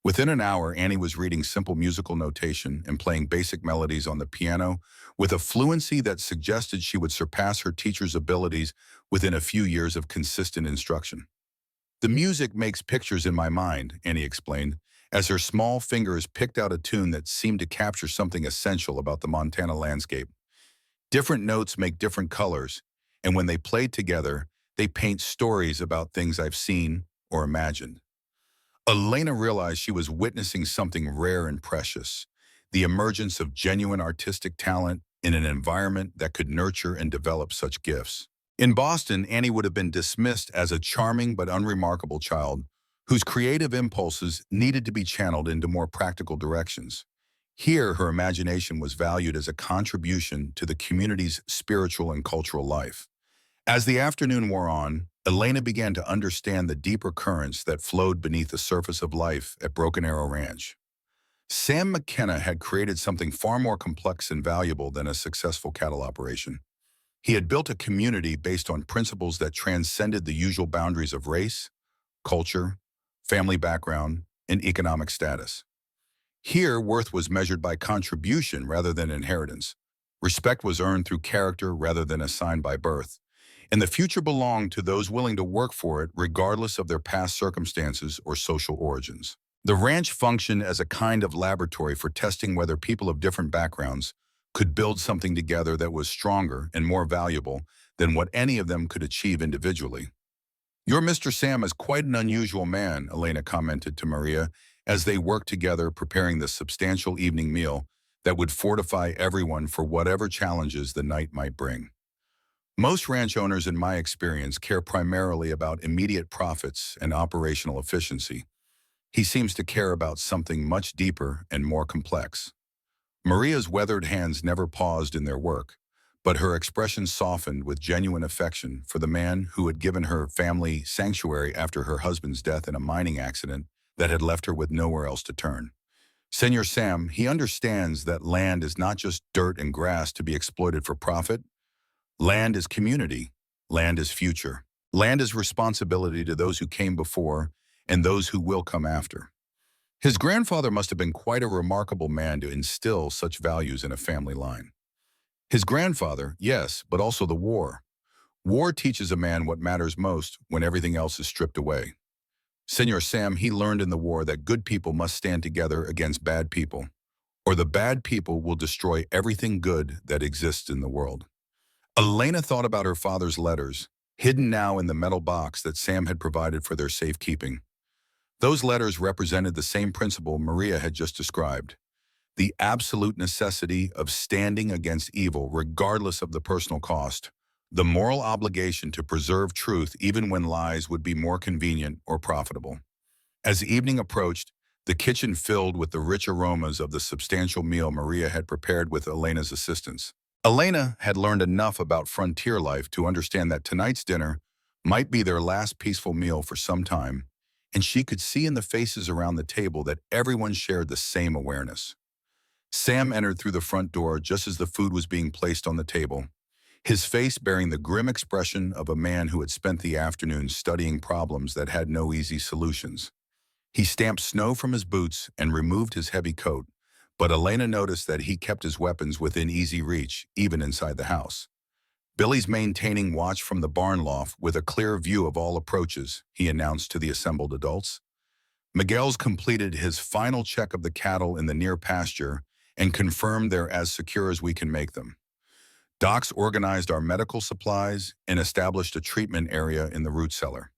Within an hour, Annie was reading simple musical notation and playing basic melodies on the piano with a fluency that suggested she would surpass her teacher's abilities within a few years of consistent instruction. The music makes pictures in my mind, Annie explained, as her small fingers picked out a tune that seemed to capture something essential about the Montana landscape. Different notes make different colors, and when they play together, they paint stories about things I've seen or imagined. Elena realized she was witnessing something rare and precious, the emergence of genuine artistic talent in an environment that could nurture and develop such gifts. In Boston, Annie would have been dismissed as a charming but unremarkable child whose creative impulses needed to be channeled into more practical directions. Here, her imagination was valued as a contribution to the community's spiritual and cultural life. As the afternoon wore on, Elena began to understand the deeper currents that flowed beneath the surface of life at Broken Arrow Ranch. Sam McKenna had created something far more complex and valuable than a successful cattle operation. He had built a community based on principles that transcended the usual boundaries of race, culture, family background, and economic status. Here, worth was measured by contribution rather than inheritance. Respect was earned through character rather than assigned by birth. And the future belonged to those willing to work for it regardless of their past circumstances or social origins. The ranch functioned as a kind of laboratory for testing whether people of different backgrounds could build something together that was stronger and more valuable than what any of them could achieve individually. Your Mr. Sam is quite an unusual man, Elena commented to Maria as they worked together preparing the substantial evening meal that would fortify everyone for whatever challenges the night might bring. Most ranch owners, in my experience, care primarily about immediate profits and operational efficiency. He seems to care about something much deeper and more complex. Maria's weathered hands never paused in their work, but her expression softened with genuine affection for the man who had given her family sanctuary after her husband's death in a mining accident that had left her with nowhere else to turn. Senor Sam, he understands that land is not just dirt and grass to be exploited for profit. Land is community. Land is future. Land is responsibility to those who came before and those who will come after. His grandfather must have been quite a remarkable man to instill such values in a family line. His grandfather, yes, but also the war. War teaches a man what matters most when everything else is stripped away. Senor Sam, he learned in the war that good people must stand together against bad people, or the bad people will destroy everything good that exists in the world. Elena thought about her father's letters, hidden now in the metal box that Sam had provided for their safekeeping. Those letters represented the same principle Maria had just described, the absolute necessity of standing against evil regardless of the personal cost, the moral obligation to preserve truth even when lies would be more convenient or profitable. As evening approached, the kitchen filled with the rich aromas of the substantial meal Maria had prepared with Elena's assistance. Elena had learned enough about frontier life to understand that tonight's dinner might be their last peaceful meal for some time, and she could see in the faces around the table that everyone shared the same awareness. Sam entered through the front door just as the food was being placed on the table, his face bearing the grim expression of a man who had spent the afternoon studying problems that had no easy solutions. He stamped snow from his boots and removed his heavy coat, but Elena noticed that he kept his weapons within easy reach, even inside the house. Billy's maintaining watch from the barn loft with a clear view of all approaches, he announced to the assembled adults. Miguel's completed his final check of the cattle in the near pasture and confirmed they're as secure as we can make them. Doc's organized our medical supplies and established a treatment area in the root cellar.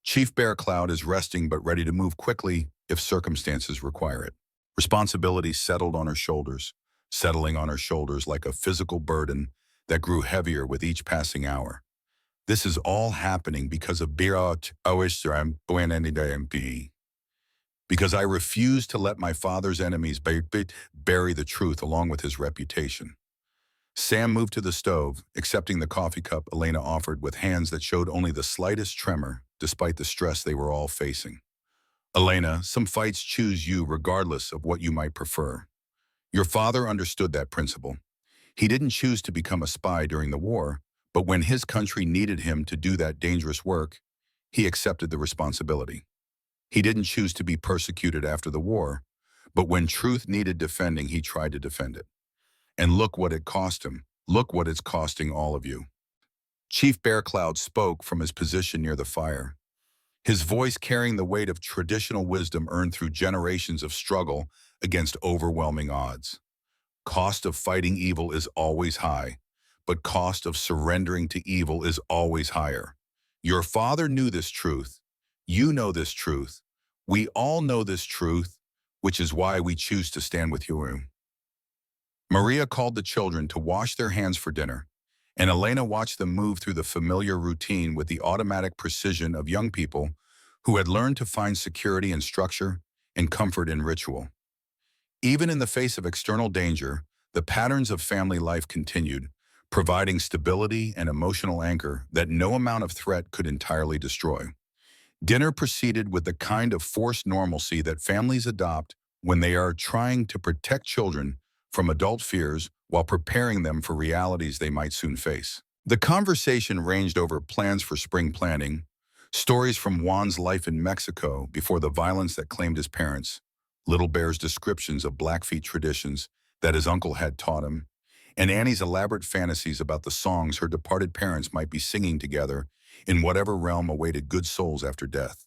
Chief Bear Cloud is resting but ready to move quickly if circumstances require it. Responsibility settled on her shoulders, settling on her shoulders like a physical burden that grew heavier with each passing hour. This is all happening because of because I refuse to let my father's enemies bury the truth along with his reputation. Sam moved to the stove, accepting the coffee cup Elena offered with hands that showed only the slightest tremor, despite the stress they were all facing. Elena, some fights choose you regardless of what you might prefer. Your father understood that principle. He didn't choose to become a spy during the war, but when his country needed him to do that dangerous work, he accepted the responsibility. He didn't choose to be persecuted after the war, but when truth needed defending, he tried to defend it. And look what it cost him. Look what it's costing all of you. Chief Bear Cloud spoke from his position near the fire, his voice carrying the weight of traditional wisdom earned through generations of struggle against overwhelming odds. Cost of fighting evil is always high, but cost of surrendering to evil is always higher. Your father knew this truth. You know this truth. We all know this truth, which is why we choose to stand with you. Maria called the children to wash their hands for dinner, and Elena watched them move through the familiar routine with the automatic precision of young people who had learned to find security in structure and comfort in ritual. Even in the face of external danger, the patterns of family life continued, providing stability and emotional anchor that no amount of threat could entirely destroy. Dinner proceeded with the kind of forced normalcy that families adopt when they are trying to protect children from adult fears while preparing them for realities they might soon face. The conversation ranged over plans for spring planting, stories from Juan's life in Mexico before the violence that claimed his parents, Little Bear's descriptions of Blackfeet traditions that his uncle had taught him, and Annie's elaborate fantasies about the songs her departed parents might be singing together in whatever realm awaited good souls after death.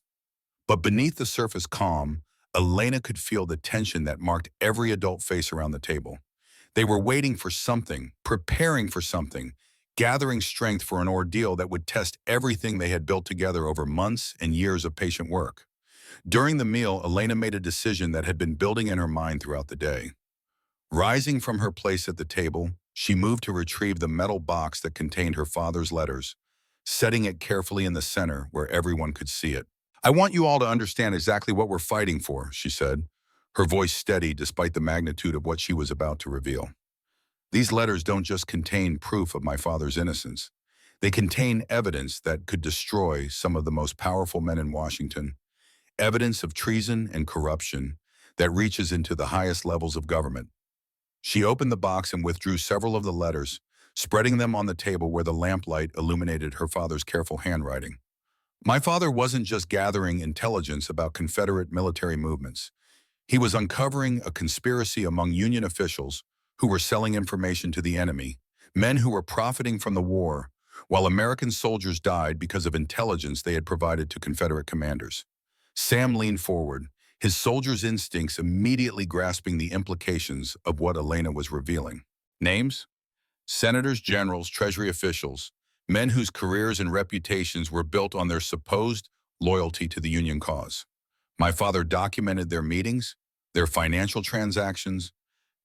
But beneath the surface calm, Elena could feel the tension that marked every adult face around the table. They were waiting for something, preparing for something, gathering strength for an ordeal that would test everything they had built together over months and years of patient work. During the meal, Elena made a decision that had been building in her mind throughout the day. Rising from her place at the table, she moved to retrieve the metal box that contained her father's letters, setting it carefully in the center where everyone could see it. "I want you all to understand exactly what we're fighting for," she said, her voice steady despite the magnitude of what she was about to reveal. "These letters don't just contain proof of my father's innocence. They contain evidence that could destroy some of the most powerful men in Washington, evidence of treason and corruption that reaches into the highest levels of government." She opened the box and withdrew several of the letters, spreading them on the table where the lamplight illuminated her father's careful handwriting. My father wasn't just gathering intelligence about Confederate military movements. He was uncovering a conspiracy among Union officials who were selling information to the enemy, men who were profiting from the war, while American soldiers died because of intelligence they had provided to Confederate commanders. Sam leaned forward, his soldier's instincts immediately grasping the implications of what Elena was revealing. Names? Senators, generals, Treasury officials, men whose careers and reputations were built on their supposed loyalty to the Union cause. My father documented their meetings, their financial transactions,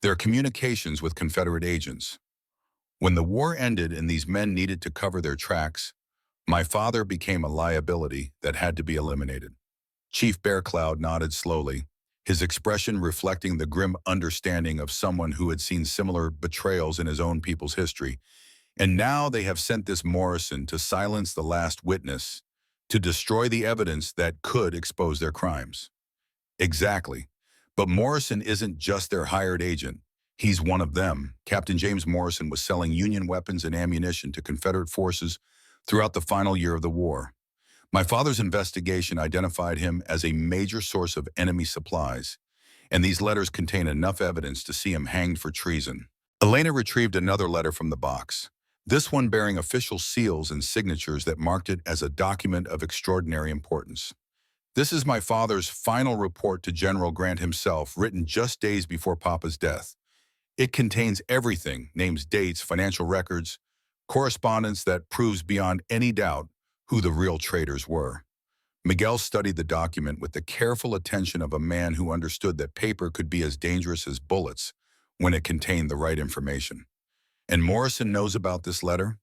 their communications with Confederate agents. When the war ended and these men needed to cover their tracks, my father became a liability that had to be eliminated. Chief Bear Cloud nodded slowly, his expression reflecting the grim understanding of someone who had seen similar betrayals in his own people's history. And now they have sent this Morrison to silence the last witness, to destroy the evidence that could expose their crimes. Exactly. But Morrison isn't just their hired agent. He's one of them. Captain James Morrison was selling Union weapons and ammunition to Confederate forces throughout the final year of the war. My father's investigation identified him as a major source of enemy supplies, and these letters contain enough evidence to see him hanged for treason. Elena retrieved another letter from the box, this one bearing official seals and signatures that marked it as a document of extraordinary importance. This is my father's final report to General Grant himself, written just days before Papa's death. It contains everything, names, dates, financial records, correspondence that proves beyond any doubt who the real traitors were. Miguel studied the document with the careful attention of a man who understood that paper could be as dangerous as bullets when it contained the right information. And Morrison knows about this letter?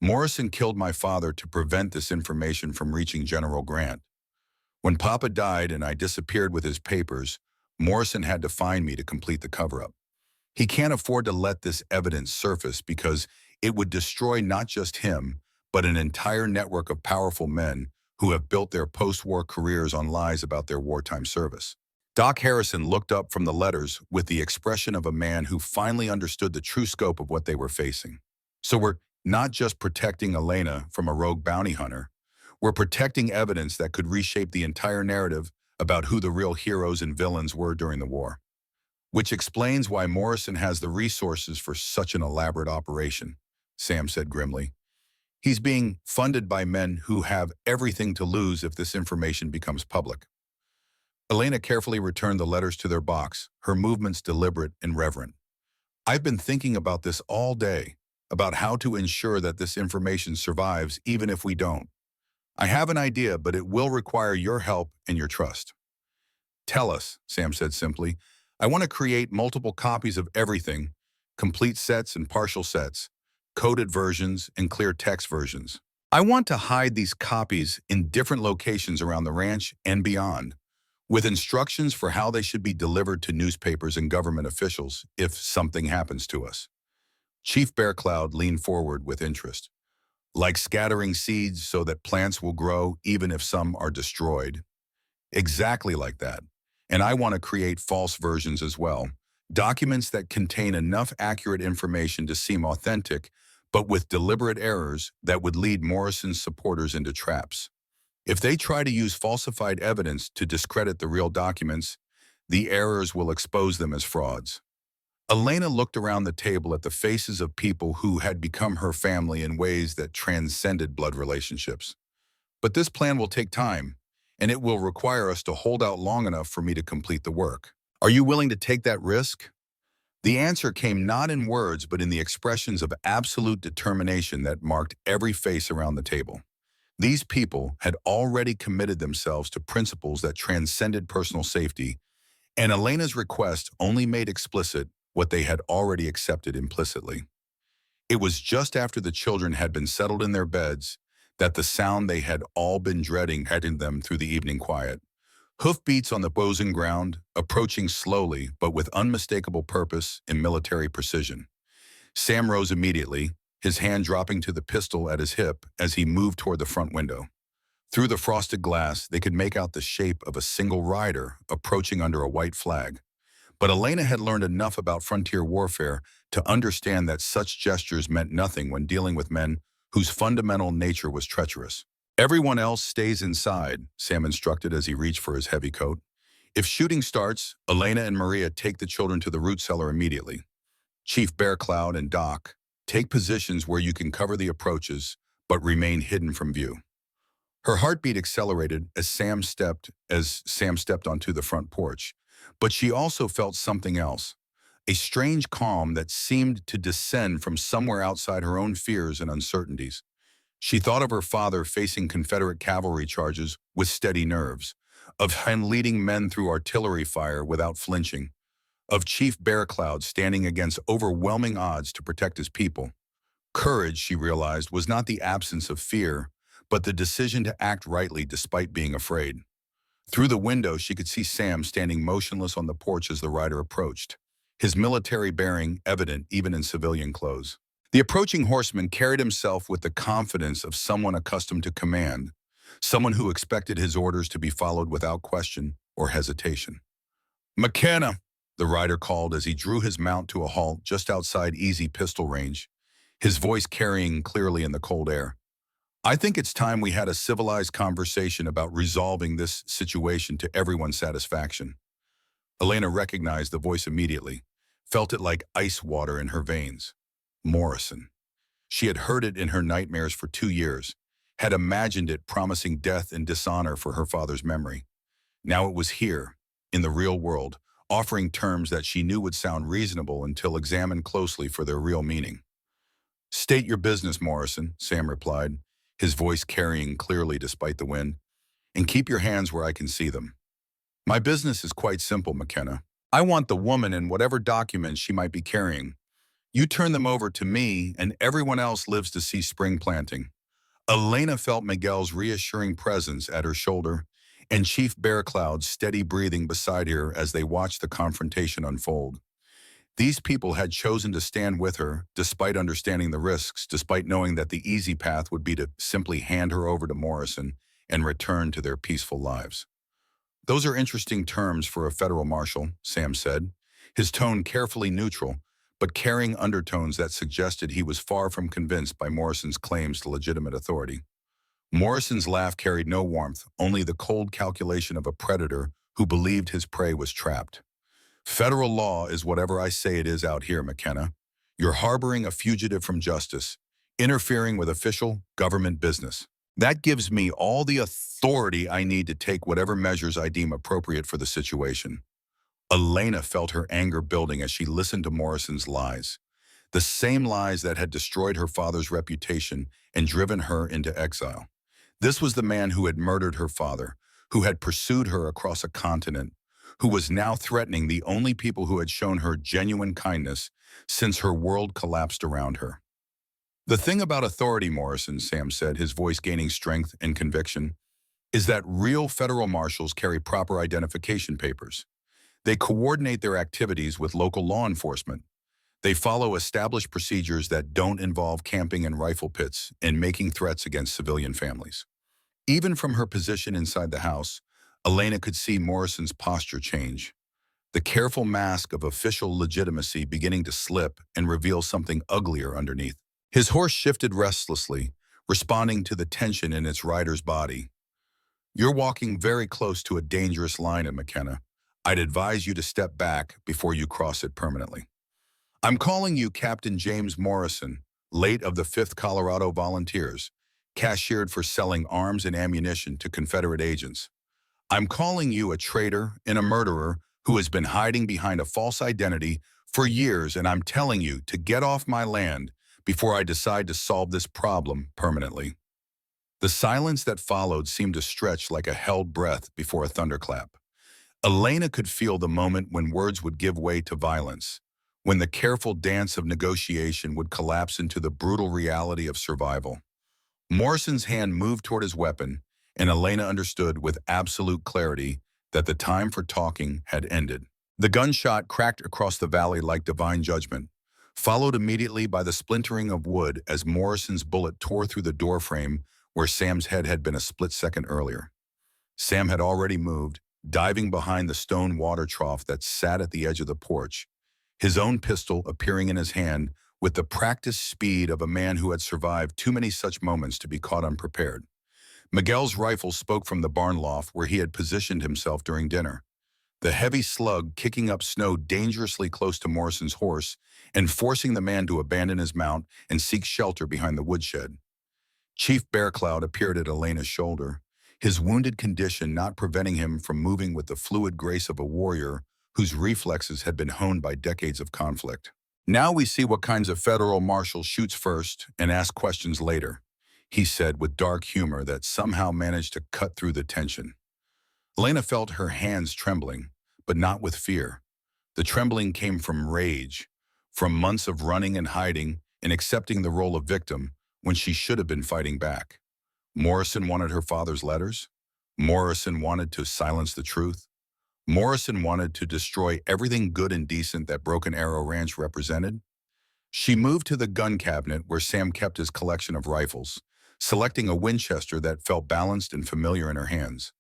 Morrison killed my father to prevent this information from reaching General Grant. When Papa died and I disappeared with his papers, Morrison had to find me to complete the cover-up. He can't afford to let this evidence surface because it would destroy not just him, but an entire network of powerful men who have built their post-war careers on lies about their wartime service. Doc Harrison looked up from the letters with the expression of a man who finally understood the true scope of what they were facing. So we're not just protecting Elena from a rogue bounty hunter, we're protecting evidence that could reshape the entire narrative about who the real heroes and villains were during the war. Which explains why Morrison has the resources for such an elaborate operation, Sam said grimly. He's being funded by men who have everything to lose if this information becomes public. Elena carefully returned the letters to their box, her movements deliberate and reverent. I've been thinking about this all day, about how to ensure that this information survives even if we don't. I have an idea, but it will require your help and your trust. Tell us, Sam said simply. I want to create multiple copies of everything, complete sets and partial sets, coded versions and clear text versions. I want to hide these copies in different locations around the ranch and beyond, with instructions for how they should be delivered to newspapers and government officials if something happens to us. Chief Bear Cloud leaned forward with interest. Like scattering seeds so that plants will grow even if some are destroyed. Exactly like that. And I want to create false versions as well. Documents that contain enough accurate information to seem authentic, but with deliberate errors that would lead Morrison's supporters into traps. If they try to use falsified evidence to discredit the real documents, the errors will expose them as frauds. Elena looked around the table at the faces of people who had become her family in ways that transcended blood relationships. But this plan will take time, and it will require us to hold out long enough for me to complete the work. Are you willing to take that risk? The answer came not in words, but in the expressions of absolute determination that marked every face around the table. These people had already committed themselves to principles that transcended personal safety, and Elena's request only made explicit what they had already accepted implicitly. It was just after the children had been settled in their beds that the sound they had all been dreading headed them through the evening quiet. Hoofbeats on the frozen ground, approaching slowly but with unmistakable purpose and military precision. Sam rose immediately, his hand dropping to the pistol at his hip as he moved toward the front window. Through the frosted glass, they could make out the shape of a single rider approaching under a white flag. But Elena had learned enough about frontier warfare to understand that such gestures meant nothing when dealing with men whose fundamental nature was treacherous. Everyone else stays inside, Sam instructed as he reached for his heavy coat. If shooting starts, Elena and Maria take the children to the root cellar immediately. Chief Bear Cloud and Doc, take positions where you can cover the approaches, but remain hidden from view. Her heartbeat accelerated as Sam stepped onto the front porch. But she also felt something else, a strange calm that seemed to descend from somewhere outside her own fears and uncertainties. She thought of her father facing Confederate cavalry charges with steady nerves, of him leading men through artillery fire without flinching, of Chief Bear Cloud standing against overwhelming odds to protect his people. Courage, she realized, was not the absence of fear, but the decision to act rightly despite being afraid. Through the window, she could see Sam standing motionless on the porch as the rider approached, his military bearing evident even in civilian clothes. The approaching horseman carried himself with the confidence of someone accustomed to command, someone who expected his orders to be followed without question or hesitation. "McKenna," the rider called as he drew his mount to a halt just outside easy pistol range, his voice carrying clearly in the cold air. "I think it's time we had a civilized conversation about resolving this situation to everyone's satisfaction." Elena recognized the voice immediately, felt it like ice water in her veins. Morrison. She had heard it in her nightmares for 2 years, had imagined it promising death and dishonor for her father's memory. Now it was here, in the real world, offering terms that she knew would sound reasonable until examined closely for their real meaning. "State your business, Morrison," Sam replied, his voice carrying clearly despite the wind, "and keep your hands where I can see them." "My business is quite simple, McKenna. I want the woman and whatever documents she might be carrying. You turn them over to me, and everyone else lives to see spring planting." Elena felt Miguel's reassuring presence at her shoulder, and Chief Bear Cloud's steady breathing beside her as they watched the confrontation unfold. These people had chosen to stand with her, despite understanding the risks, despite knowing that the easy path would be to simply hand her over to Morrison and return to their peaceful lives. "Those are interesting terms for a federal marshal," Sam said, his tone carefully neutral, but carrying undertones that suggested he was far from convinced by Morrison's claims to legitimate authority. Morrison's laugh carried no warmth, only the cold calculation of a predator who believed his prey was trapped. "Federal law is whatever I say it is out here, McKenna. You're harboring a fugitive from justice, interfering with official government business. That gives me all the authority I need to take whatever measures I deem appropriate for the situation." Elena felt her anger building as she listened to Morrison's lies. The same lies that had destroyed her father's reputation and driven her into exile. This was the man who had murdered her father, who had pursued her across a continent, who was now threatening the only people who had shown her genuine kindness since her world collapsed around her. "The thing about authority, Morrison," Sam said, his voice gaining strength and conviction, "is that real federal marshals carry proper identification papers. They coordinate their activities with local law enforcement. They follow established procedures that don't involve camping in rifle pits and making threats against civilian families." Even from her position inside the house, Elena could see Morrison's posture change, the careful mask of official legitimacy beginning to slip and reveal something uglier underneath. His horse shifted restlessly, responding to the tension in its rider's body. "You're walking very close to a dangerous line, McKenna. I'd advise you to step back before you cross it permanently." "I'm calling you Captain James Morrison, late of the 5th Colorado Volunteers, cashiered for selling arms and ammunition to Confederate agents. I'm calling you a traitor and a murderer who has been hiding behind a false identity for years, and I'm telling you to get off my land before I decide to solve this problem permanently." The silence that followed seemed to stretch like a held breath before a thunderclap. Elena could feel the moment when words would give way to violence, when the careful dance of negotiation would collapse into the brutal reality of survival. Morrison's hand moved toward his weapon, and Elena understood with absolute clarity that the time for talking had ended. The gunshot cracked across the valley like divine judgment, followed immediately by the splintering of wood as Morrison's bullet tore through the doorframe where Sam's head had been a split second earlier. Sam had already moved, diving behind the stone water trough that sat at the edge of the porch, his own pistol appearing in his hand with the practiced speed of a man who had survived too many such moments to be caught unprepared. Miguel's rifle spoke from the barn loft where he had positioned himself during dinner, the heavy slug kicking up snow dangerously close to Morrison's horse and forcing the man to abandon his mount and seek shelter behind the woodshed. Chief Bear Cloud appeared at Elena's shoulder, his wounded condition not preventing him from moving with the fluid grace of a warrior whose reflexes had been honed by decades of conflict. "Now we see what kinds of federal marshal shoots first and asks questions later," he said with dark humor that somehow managed to cut through the tension. Elena felt her hands trembling, but not with fear. The trembling came from rage, from months of running and hiding and accepting the role of victim when she should have been fighting back. Morrison wanted her father's letters. Morrison wanted to silence the truth. Morrison wanted to destroy everything good and decent that Broken Arrow Ranch represented. She moved to the gun cabinet where Sam kept his collection of rifles, selecting a Winchester that felt balanced and familiar in her hands.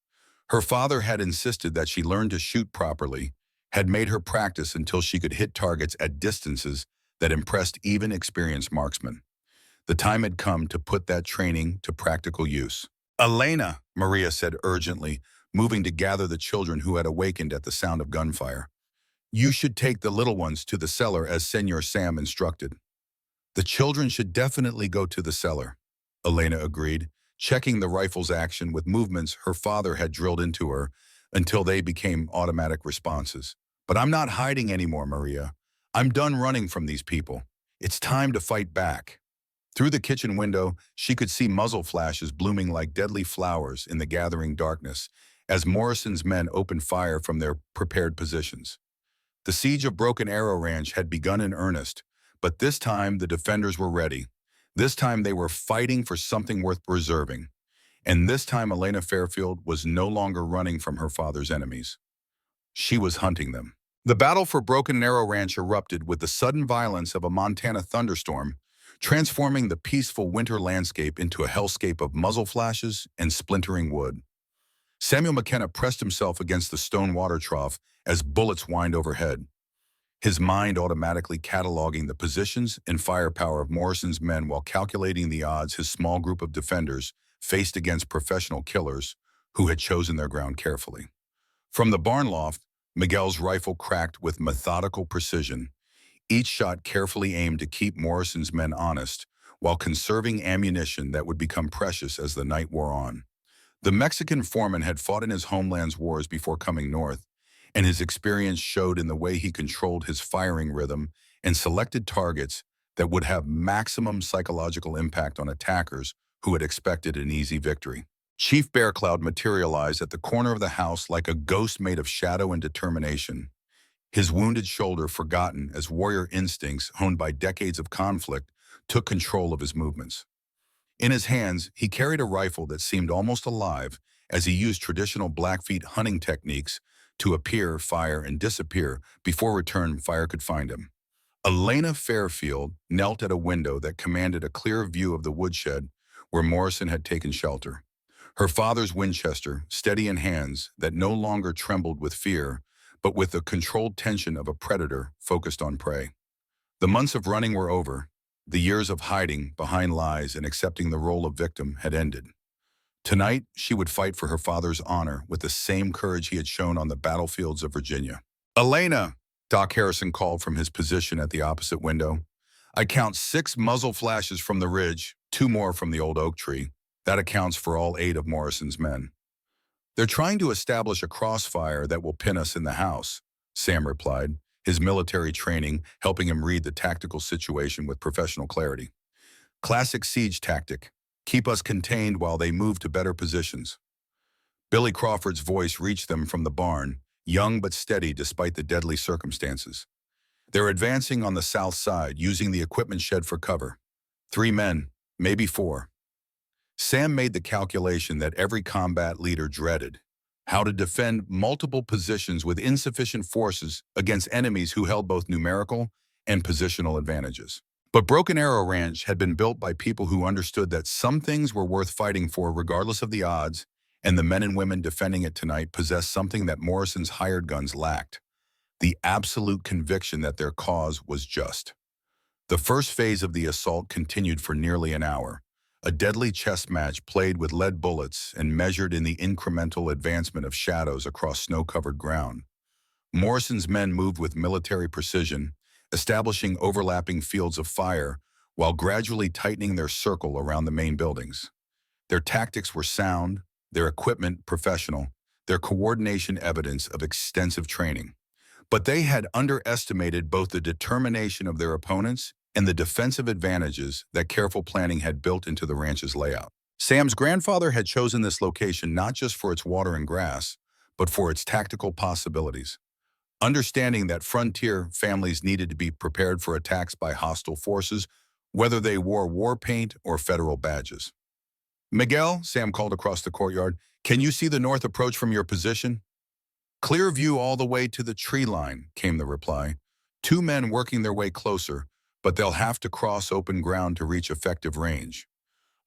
Her father had insisted that she learn to shoot properly, had made her practice until she could hit targets at distances that impressed even experienced marksmen. The time had come to put that training to practical use. "Elena," Maria said urgently, moving to gather the children who had awakened at the sound of gunfire. "You should take the little ones to the cellar as Senor Sam instructed." The children should definitely go to the cellar, Elena agreed, checking the rifle's action with movements her father had drilled into her until they became automatic responses. But I'm not hiding anymore, Maria. I'm done running from these people. It's time to fight back. Through the kitchen window, she could see muzzle flashes blooming like deadly flowers in the gathering darkness as Morrison's men opened fire from their prepared positions. The siege of Broken Arrow Ranch had begun in earnest, but this time the defenders were ready. This time they were fighting for something worth preserving. And this time Elena Fairfield was no longer running from her father's enemies. She was hunting them. The battle for Broken Arrow Ranch erupted with the sudden violence of a Montana thunderstorm, transforming the peaceful winter landscape into a hellscape of muzzle flashes and splintering wood. Samuel McKenna pressed himself against the stone water trough as bullets whined overhead, his mind automatically cataloging the positions and firepower of Morrison's men while calculating the odds his small group of defenders faced against professional killers who had chosen their ground carefully. From the barn loft, Miguel's rifle cracked with methodical precision, each shot carefully aimed to keep Morrison's men honest while conserving ammunition that would become precious as the night wore on. The Mexican foreman had fought in his homeland's wars before coming north, and his experience showed in the way he controlled his firing rhythm and selected targets that would have maximum psychological impact on attackers who had expected an easy victory. Chief Bear Cloud materialized at the corner of the house like a ghost made of shadow and determination, his wounded shoulder forgotten as warrior instincts honed by decades of conflict took control of his movements. In his hands, he carried a rifle that seemed almost alive as he used traditional Blackfeet hunting techniques to appear, fire, and disappear before return fire could find him. Elena Fairfield knelt at a window that commanded a clear view of the woodshed where Morrison had taken shelter. Her father's Winchester, steady in hands that no longer trembled with fear, but with the controlled tension of a predator focused on prey. The months of running were over. The years of hiding behind lies and accepting the role of victim had ended. Tonight, she would fight for her father's honor with the same courage he had shown on the battlefields of Virginia. "Elena," Doc Harrison called from his position at the opposite window. "I count 6 muzzle flashes from the ridge, 2 more from the old oak tree. That accounts for all 8 of Morrison's men." "They're trying to establish a crossfire that will pin us in the house," Sam replied, his military training helping him read the tactical situation with professional clarity. "Classic siege tactic. Keep us contained while they move to better positions." Billy Crawford's voice reached them from the barn, young but steady despite the deadly circumstances. "They're advancing on the south side, using the equipment shed for cover. 3 men, maybe 4. Sam made the calculation that every combat leader dreaded: how to defend multiple positions with insufficient forces against enemies who held both numerical and positional advantages. But Broken Arrow Ranch had been built by people who understood that some things were worth fighting for regardless of the odds, and the men and women defending it tonight possessed something that Morrison's hired guns lacked: the absolute conviction that their cause was just. The first phase of the assault continued for nearly an hour, a deadly chess match played with lead bullets and measured in the incremental advancement of shadows across snow-covered ground. Morrison's men moved with military precision, establishing overlapping fields of fire while gradually tightening their circle around the main buildings. Their tactics were sound, their equipment professional, their coordination evidence of extensive training. But they had underestimated both the determination of their opponents and the defensive advantages that careful planning had built into the ranch's layout. Sam's grandfather had chosen this location not just for its water and grass, but for its tactical possibilities. Understanding that frontier families needed to be prepared for attacks by hostile forces, whether they wore war paint or federal badges. "Miguel," Sam called across the courtyard, "can you see the north approach from your position?" "Clear view all the way to the tree line," came the reply. 2 men working their way closer, but they'll have to cross open ground to reach effective range.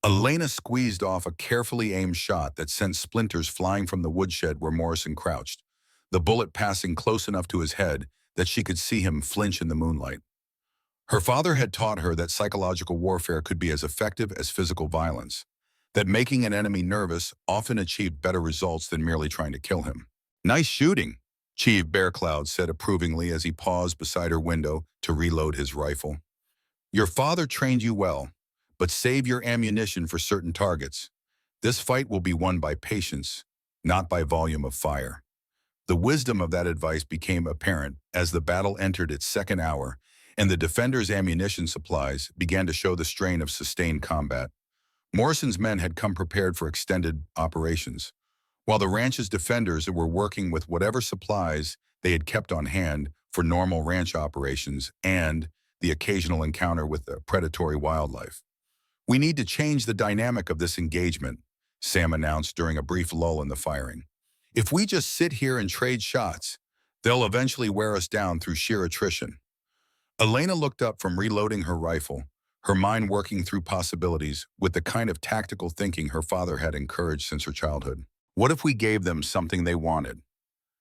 Elena squeezed off a carefully aimed shot that sent splinters flying from the woodshed where Morrison crouched, the bullet passing close enough to his head that she could see him flinch in the moonlight. Her father had taught her that psychological warfare could be as effective as physical violence, that making an enemy nervous often achieved better results than merely trying to kill him. "Nice shooting," Chief Bear Cloud said approvingly as he paused beside her window to reload his rifle. Your father trained you well, but save your ammunition for certain targets. This fight will be won by patience, not by volume of fire. The wisdom of that advice became apparent as the battle entered its second hour, and the defenders' ammunition supplies began to show the strain of sustained combat. Morrison's men had come prepared for extended operations, while the ranch's defenders were working with whatever supplies they had kept on hand for normal ranch operations and the occasional encounter with the predatory wildlife. "We need to change the dynamic of this engagement," Sam announced during a brief lull in the firing. "If we just sit here and trade shots, they'll eventually wear us down through sheer attrition." Elena looked up from reloading her rifle, her mind working through possibilities with the kind of tactical thinking her father had encouraged since her childhood. What if we gave them something they wanted?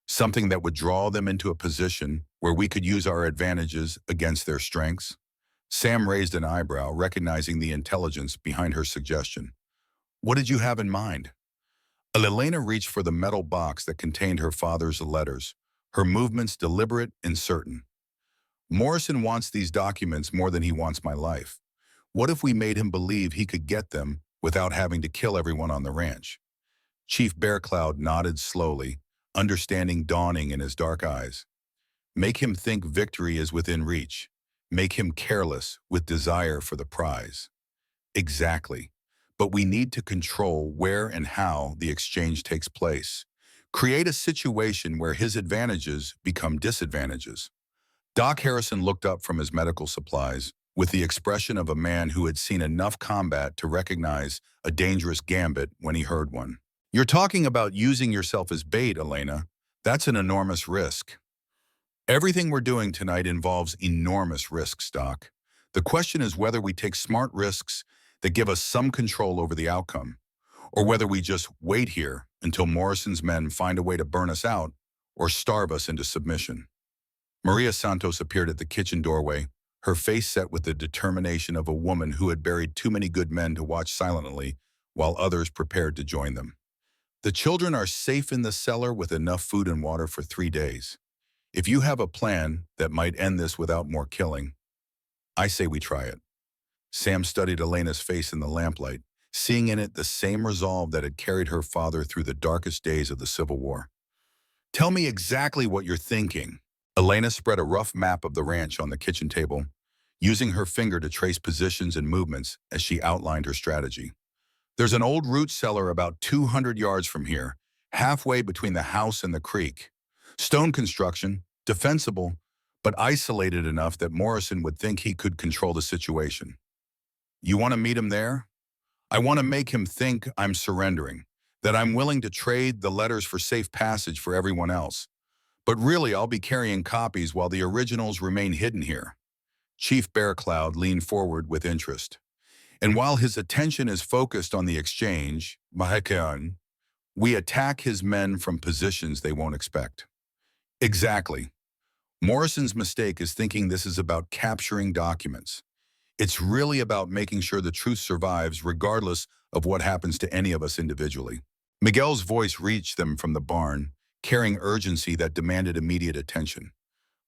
Something that would draw them into a position where we could use our advantages against their strengths? Sam raised an eyebrow, recognizing the intelligence behind her suggestion. "What did you have in mind?" Elena reached for the metal box that contained her father's letters, her movements deliberate and certain. "Morrison wants these documents more than he wants my life. What if we made him believe he could get them without having to kill everyone on the ranch?" Chief Bear Cloud nodded slowly, understanding dawning in his dark eyes. "Make him think victory is within reach. Make him careless with desire for the prize." Exactly. But we need to control where and how the exchange takes place. Create a situation where his advantages become disadvantages. Doc Harrison looked up from his medical supplies with the expression of a man who had seen enough combat to recognize a dangerous gambit when he heard one. "You're talking about using yourself as bait, Elena. That's an enormous risk." "Everything we're doing tonight involves enormous risks, Doc. The question is whether we take smart risks that give us some control over the outcome, or whether we just wait here until Morrison's men find a way to burn us out or starve us into submission." Maria Santos appeared at the kitchen doorway, her face set with the determination of a woman who had buried too many good men to watch silently while others prepared to join them. "The children are safe in the cellar with enough food and water for 3 days. If you have a plan that might end this without more killing, I say we try it." Sam studied Elena's face in the lamplight, seeing in it the same resolve that had carried her father through the darkest days of the Civil War. "Tell me exactly what you're thinking." Elena spread a rough map of the ranch on the kitchen table, using her finger to trace positions and movements as she outlined her strategy. "There's an old root cellar about 200 yards from here, halfway between the house and the creek. Stone construction, defensible, but isolated enough that Morrison would think he could control the situation. You want to meet him there? I want to make him think I'm surrendering, that I'm willing to trade the letters for safe passage for everyone else. But really, I'll be carrying copies while the originals remain hidden here." Chief Bear Cloud leaned forward with interest. "And while his attention is focused on the exchange, Mahekan, we attack his men from positions they won't expect." Exactly. Morrison's mistake is thinking this is about capturing documents. It's really about making sure the truth survives regardless of what happens to any of us individually. Miguel's voice reached them from the barn, carrying urgency that demanded immediate attention.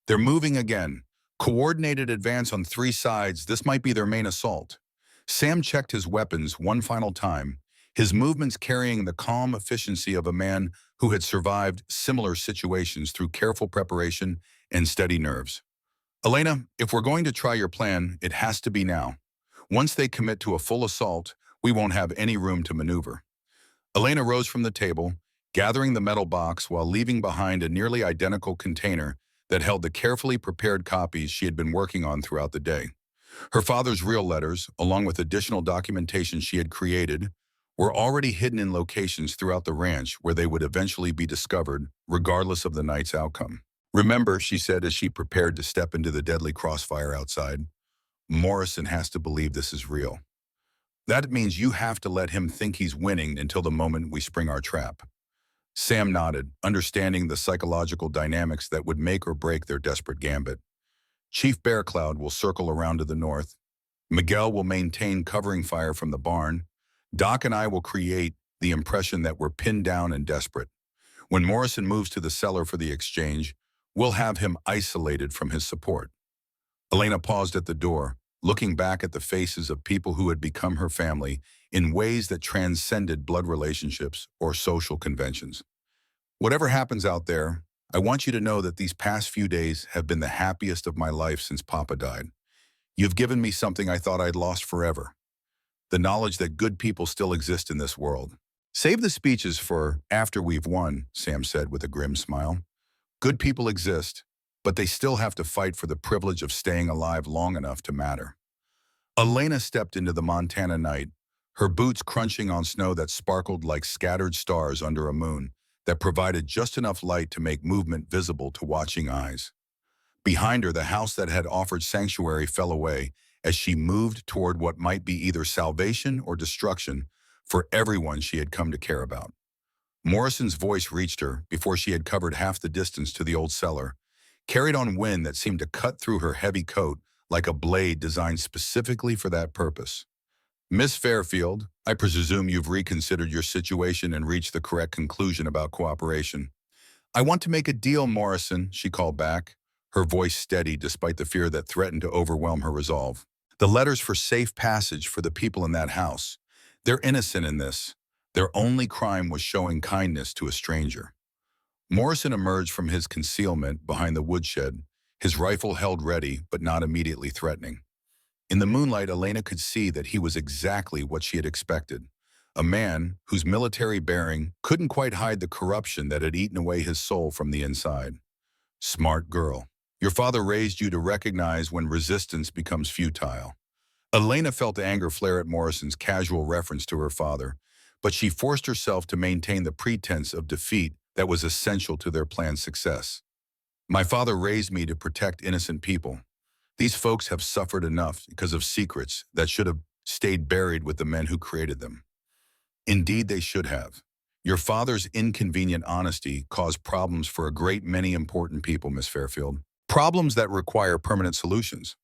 "They're moving again. Coordinated advance on 3 sides. This might be their main assault." Sam checked his weapons one final time, his movements carrying the calm efficiency of a man who had survived similar situations through careful preparation and steady nerves. "Elena, if we're going to try your plan, it has to be now. Once they commit to a full assault, we won't have any room to maneuver." Elena rose from the table, gathering the metal box while leaving behind a nearly identical container that held the carefully prepared copies she had been working on throughout the day. Her father's real letters, along with additional documentation she had created, were already hidden in locations throughout the ranch where they would eventually be discovered, regardless of the night's outcome. "Remember," she said as she prepared to step into the deadly crossfire outside, "Morrison has to believe this is real. That means you have to let him think he's winning until the moment we spring our trap." Sam nodded, understanding the psychological dynamics that would make or break their desperate gambit. "Chief Bear Cloud will circle around to the north. Miguel will maintain covering fire from the barn. Doc and I will create the impression that we're pinned down and desperate. When Morrison moves to the cellar for the exchange, we'll have him isolated from his support." Elena paused at the door, looking back at the faces of people who had become her family in ways that transcended blood relationships or social conventions. Whatever happens out there, I want you to know that these past few days have been the happiest of my life since Papa died. You've given me something I thought I'd lost forever, the knowledge that good people still exist in this world. Save the speeches for after we've won, Sam said with a grim smile. Good people exist, but they still have to fight for the privilege of staying alive long enough to matter. Elena stepped into the Montana night, her boots crunching on snow that sparkled like scattered stars under a moon that provided just enough light to make movement visible to watching eyes. Behind her, the house that had offered sanctuary fell away as she moved toward what might be either salvation or destruction for everyone she had come to care about. Morrison's voice reached her before she had covered half the distance to the old cellar, carried on wind that seemed to cut through her heavy coat like a blade designed specifically for that purpose. Miss Fairfield, I presume you've reconsidered your situation and reached the correct conclusion about cooperation. I want to make a deal, Morrison, she called back, her voice steady despite the fear that threatened to overwhelm her resolve. The letters for safe passage for the people in that house. They're innocent in this. Their only crime was showing kindness to a stranger. Morrison emerged from his concealment behind the woodshed, his rifle held ready but not immediately threatening. In the moonlight, Elena could see that he was exactly what she had expected. A man whose military bearing couldn't quite hide the corruption that had eaten away his soul from the inside. Smart girl. Your father raised you to recognize when resistance becomes futile. Elena felt anger flare at Morrison's casual reference to her father, but she forced herself to maintain the pretense of defeat that was essential to their plan's success. My father raised me to protect innocent people. These folks have suffered enough because of secrets that should have stayed buried with the men who created them. Indeed, they should have. Your father's inconvenient honesty caused problems for a great many important people, Miss Fairfield. Problems that require permanent solutions.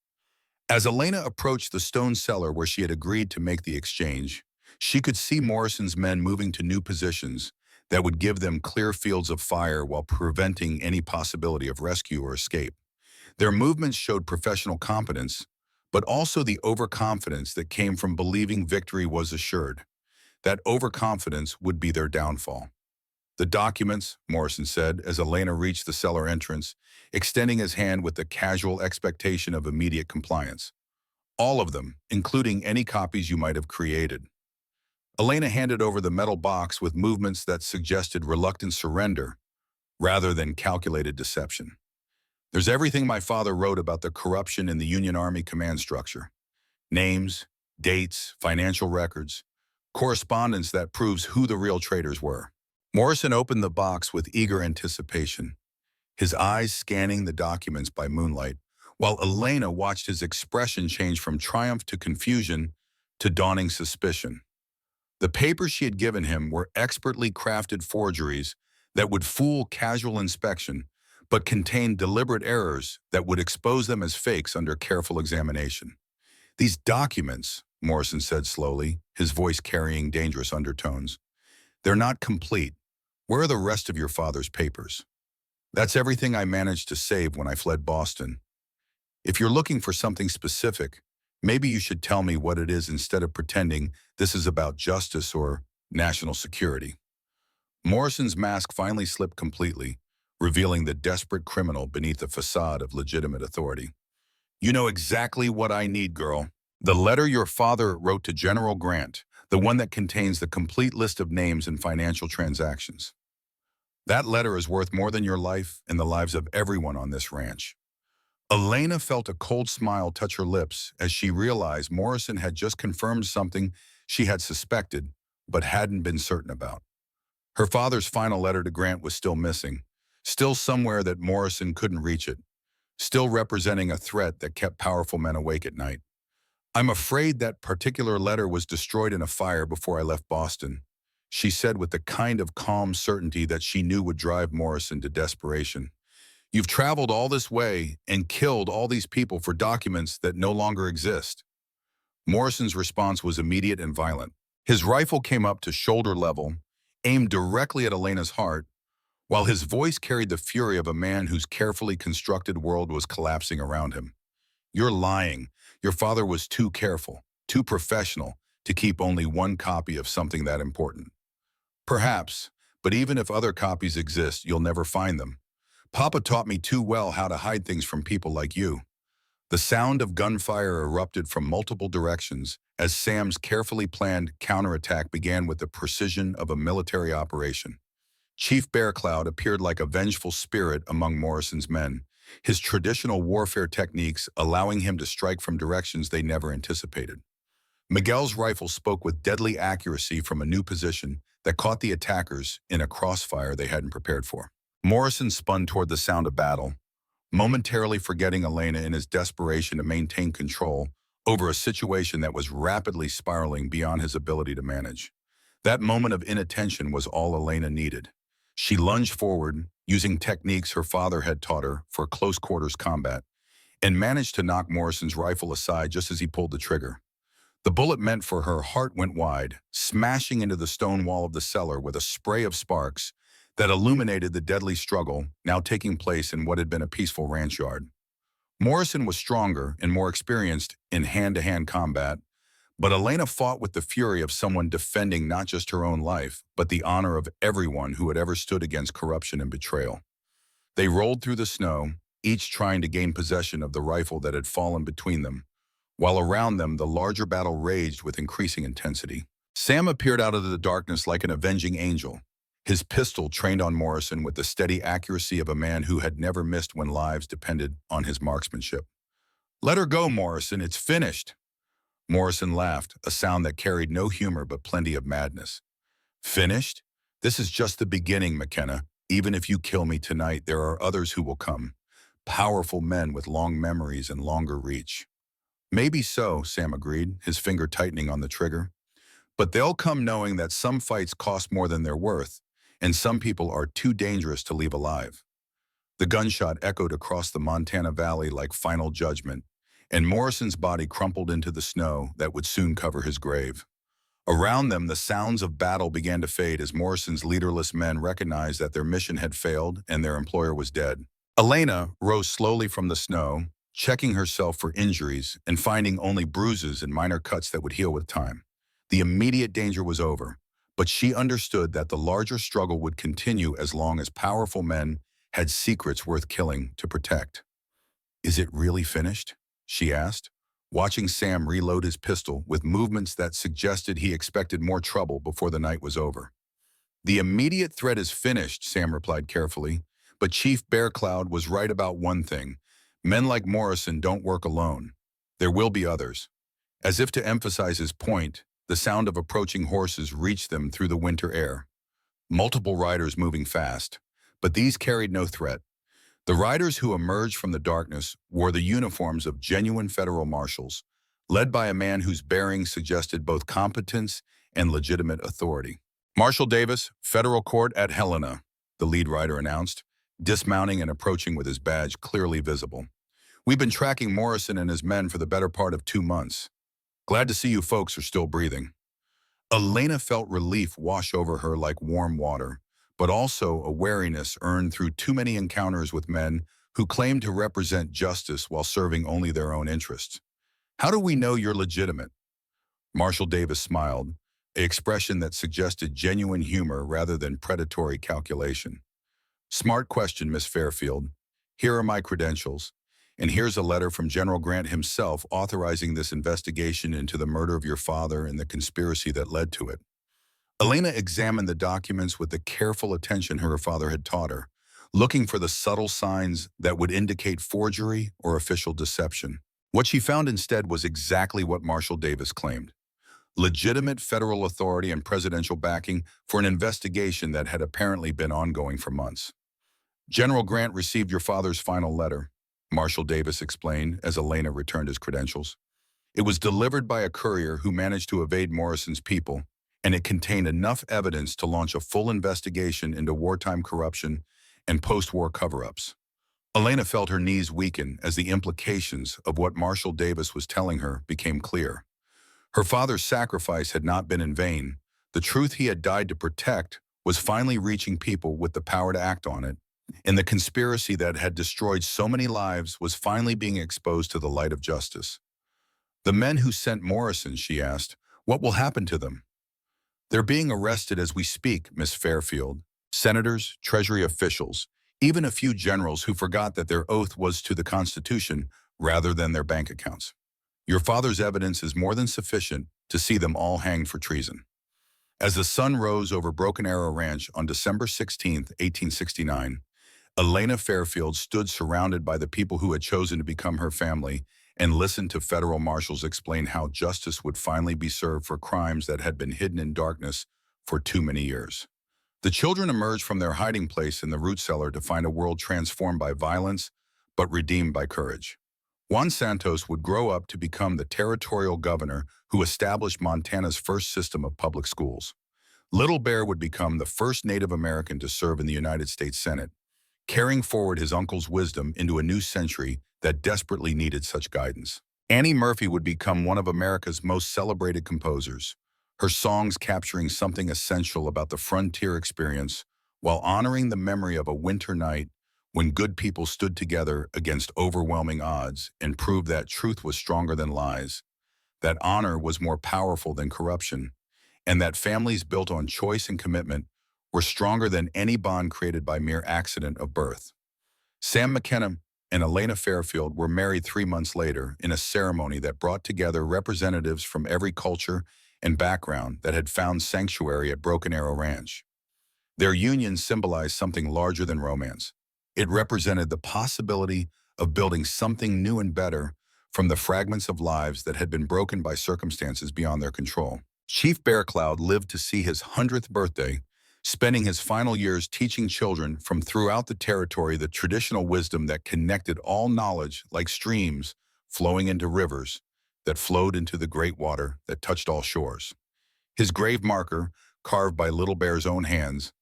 As Elena approached the stone cellar where she had agreed to make the exchange, she could see Morrison's men moving to new positions that would give them clear fields of fire while preventing any possibility of rescue or escape. Their movements showed professional competence, but also the overconfidence that came from believing victory was assured. That overconfidence would be their downfall. The documents, Morrison said as Elena reached the cellar entrance, extending his hand with the casual expectation of immediate compliance. All of them, including any copies you might have created. Elena handed over the metal box with movements that suggested reluctant surrender rather than calculated deception. There's everything my father wrote about the corruption in the Union Army command structure. Names, dates, financial records, correspondence that proves who the real traitors were. Morrison opened the box with eager anticipation, his eyes scanning the documents by moonlight, while Elena watched his expression change from triumph to confusion to dawning suspicion. The papers she had given him were expertly crafted forgeries that would fool casual inspection, but contained deliberate errors that would expose them as fakes under careful examination. These documents, Morrison said slowly, his voice carrying dangerous undertones, they're not complete. Where are the rest of your father's papers? That's everything I managed to save when I fled Boston. If you're looking for something specific, maybe you should tell me what it is instead of pretending this is about justice or national security. Morrison's mask finally slipped completely, revealing the desperate criminal beneath the facade of legitimate authority. You know exactly what I need, girl. The letter your father wrote to General Grant, the one that contains the complete list of names and financial transactions. That letter is worth more than your life and the lives of everyone on this ranch. Elena felt a cold smile touch her lips as she realized Morrison had just confirmed something she had suspected but hadn't been certain about. Her father's final letter to Grant was still missing, still somewhere that Morrison couldn't reach it, still representing a threat that kept powerful men awake at night. I'm afraid that particular letter was destroyed in a fire before I left Boston, she said with the kind of calm certainty that she knew would drive Morrison to desperation. You've traveled all this way and killed all these people for documents that no longer exist. Morrison's response was immediate and violent. His rifle came up to shoulder level, aimed directly at Elena's heart, while his voice carried the fury of a man whose carefully constructed world was collapsing around him. You're lying. Your father was too careful, too professional, to keep only one copy of something that important. Perhaps, but even if other copies exist, you'll never find them. Papa taught me too well how to hide things from people like you. The sound of gunfire erupted from multiple directions as Sam's carefully planned counterattack began with the precision of a military operation. Chief Bear Cloud appeared like a vengeful spirit among Morrison's men, his traditional warfare techniques allowing him to strike from directions they never anticipated. Miguel's rifle spoke with deadly accuracy from a new position that caught the attackers in a crossfire they hadn't prepared for. Morrison spun toward the sound of battle, momentarily forgetting Elena in his desperation to maintain control over a situation that was rapidly spiraling beyond his ability to manage. That moment of inattention was all Elena needed. She lunged forward, using techniques her father had taught her for close-quarters combat, and managed to knock Morrison's rifle aside just as he pulled the trigger. The bullet meant for her heart went wide, smashing into the stone wall of the cellar with a spray of sparks that illuminated the deadly struggle now taking place in what had been a peaceful ranch yard. Morrison was stronger and more experienced in hand-to-hand combat, but Elena fought with the fury of someone defending not just her own life, but the honor of everyone who had ever stood against corruption and betrayal. They rolled through the snow, each trying to gain possession of the rifle that had fallen between them, while around them the larger battle raged with increasing intensity. Sam appeared out of the darkness like an avenging angel, his pistol trained on Morrison with the steady accuracy of a man who had never missed when lives depended on his marksmanship. "Let her go, Morrison, it's finished." Morrison laughed, a sound that carried no humor but plenty of madness. "Finished? This is just the beginning, McKenna. Even if you kill me tonight, there are others who will come. Powerful men with long memories and longer reach." "Maybe so," Sam agreed, his finger tightening on the trigger. "But they'll come knowing that some fights cost more than they're worth, and some people are too dangerous to leave alive." The gunshot echoed across the Montana Valley like final judgment, and Morrison's body crumpled into the snow that would soon cover his grave. Around them, the sounds of battle began to fade as Morrison's leaderless men recognized that their mission had failed and their employer was dead. Elena rose slowly from the snow, checking herself for injuries and finding only bruises and minor cuts that would heal with time. The immediate danger was over, but she understood that the larger struggle would continue as long as powerful men had secrets worth killing to protect. "Is it really finished?" she asked, watching Sam reload his pistol with movements that suggested he expected more trouble before the night was over. "The immediate threat is finished," Sam replied carefully, but Chief Bear Cloud was right about one thing. Men like Morrison don't work alone. There will be others. As if to emphasize his point, the sound of approaching horses reached them through the winter air. Multiple riders moving fast, but these carried no threat. The riders who emerged from the darkness wore the uniforms of genuine federal marshals, led by a man whose bearings suggested both competence and legitimate authority. "Marshal Davis, federal court at Helena," the lead rider announced, dismounting and approaching with his badge clearly visible. "We've been tracking Morrison and his men for the better part of 2 months. Glad to see you folks are still breathing." Elena felt relief wash over her like warm water, but also a wariness earned through too many encounters with men who claimed to represent justice while serving only their own interests. "How do we know you're legitimate?" Marshal Davis smiled, an expression that suggested genuine humor rather than predatory calculation. "Smart question, Miss Fairfield. Here are my credentials, and here's a letter from General Grant himself authorizing this investigation into the murder of your father and the conspiracy that led to it." Elena examined the documents with the careful attention her father had taught her, looking for the subtle signs that would indicate forgery or official deception. What she found instead was exactly what Marshal Davis claimed: legitimate federal authority and presidential backing for an investigation that had apparently been ongoing for months. "General Grant received your father's final letter," Marshal Davis explained as Elena returned his credentials. "It was delivered by a courier who managed to evade Morrison's people, and it contained enough evidence to launch a full investigation into wartime corruption and post-war cover-ups." Elena felt her knees weaken as the implications of what Marshal Davis was telling her became clear. Her father's sacrifice had not been in vain. The truth he had died to protect was finally reaching people with the power to act on it, and the conspiracy that had destroyed so many lives was finally being exposed to the light of justice. "The men who sent Morrison," she asked, "what will happen to them?" "They're being arrested as we speak, Miss Fairfield. Senators, Treasury officials, even a few generals who forgot that their oath was to the Constitution rather than their bank accounts. Your father's evidence is more than sufficient to see them all hanged for treason." As the sun rose over Broken Arrow Ranch on December 16, 1869, Elena Fairfield stood surrounded by the people who had chosen to become her family and listened to federal marshals explain how justice would finally be served for crimes that had been hidden in darkness for too many years. The children emerged from their hiding place in the root cellar to find a world transformed by violence, but redeemed by courage. Juan Santos would grow up to become the territorial governor who established Montana's first system of public schools. Little Bear would become the first Native American to serve in the United States Senate, carrying forward his uncle's wisdom into a new century that desperately needed such guidance. Annie Murphy would become one of America's most celebrated composers, her songs capturing something essential about the frontier experience while honoring the memory of a winter night when good people stood together against overwhelming odds and proved that truth was stronger than lies, that honor was more powerful than corruption, and that families built on choice and commitment were stronger than any bond created by mere accident of birth. Sam McKenna and Elena Fairfield were married 3 months later in a ceremony that brought together representatives from every culture and background that had found sanctuary at Broken Arrow Ranch. Their union symbolized something larger than romance. It represented the possibility of building something new and better from the fragments of lives that had been broken by circumstances beyond their control. Chief Bear Cloud lived to see his 100th birthday, spending his final years teaching children from throughout the territory the traditional wisdom that connected all knowledge like streams flowing into rivers that flowed into the great water that touched all shores. His grave marker, carved by Little Bear's own hands,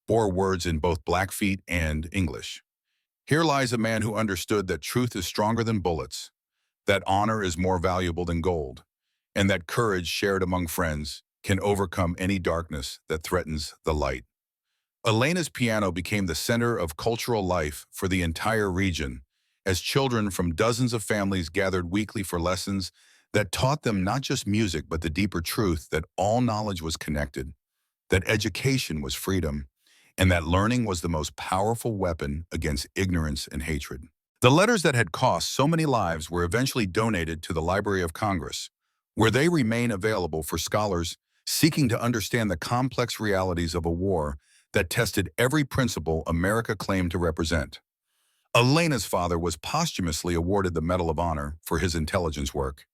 bore words in both Blackfeet and English. "Here lies a man who understood that truth is stronger than bullets, that honor is more valuable than gold, and that courage shared among friends can overcome any darkness that threatens the light." Elena's piano became the center of cultural life for the entire region, as children from dozens of families gathered weekly for lessons that taught them not just music but the deeper truth that all knowledge was connected, that education was freedom, and that learning was the most powerful weapon against ignorance and hatred. The letters that had cost so many lives were eventually donated to the Library of Congress, where they remain available for scholars seeking to understand the complex realities of a war that tested every principle America claimed to represent. Elena's father was posthumously awarded the Medal of Honor for his intelligence work,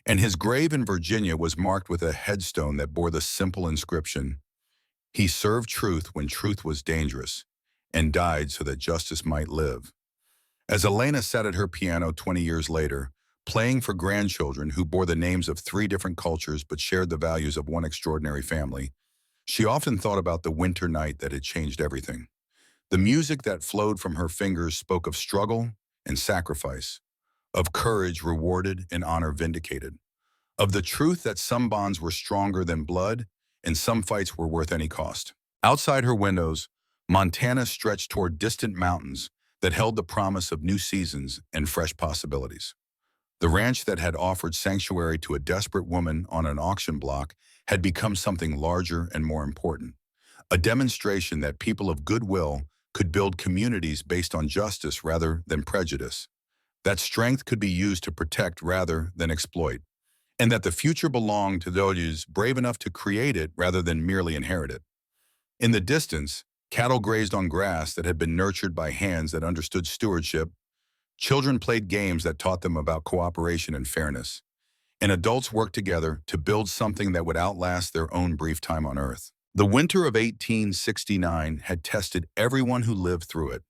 and his grave in Virginia was marked with a headstone that bore the simple inscription, "He served truth when truth was dangerous, and died so that justice might live." As Elena sat at her piano 20 years later, playing for grandchildren who bore the names of 3 different cultures but shared the values of one extraordinary family, she often thought about the winter night that had changed everything. The music that flowed from her fingers spoke of struggle and sacrifice, of courage rewarded and honor vindicated, of the truth that some bonds were stronger than blood and some fights were worth any cost. Outside her windows, Montana stretched toward distant mountains that held the promise of new seasons and fresh possibilities. The ranch that had offered sanctuary to a desperate woman on an auction block had become something larger and more important, a demonstration that people of goodwill could build communities based on justice rather than prejudice, that strength could be used to protect rather than exploit, and that the future belonged to those brave enough to create it rather than merely inherit it. In the distance, cattle grazed on grass that had been nurtured by hands that understood stewardship, children played games that taught them about cooperation and fairness, and adults worked together to build something that would outlast their own brief time on Earth. The winter of 1869 had tested everyone who lived through it,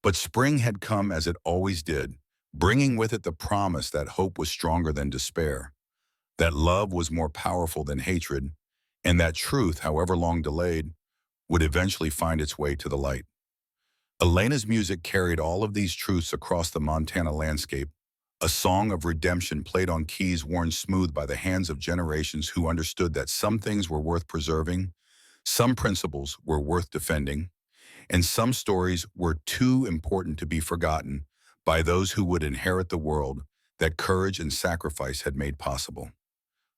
but spring had come as it always did, bringing with it the promise that hope was stronger than despair, that love was more powerful than hatred, and that truth, however long delayed, would eventually find its way to the light. Elena's music carried all of these truths across the Montana landscape, a song of redemption played on keys worn smooth by the hands of generations who understood that some things were worth preserving, some principles were worth defending, and some stories were too important to be forgotten by those who would inherit the world that courage and sacrifice had made possible.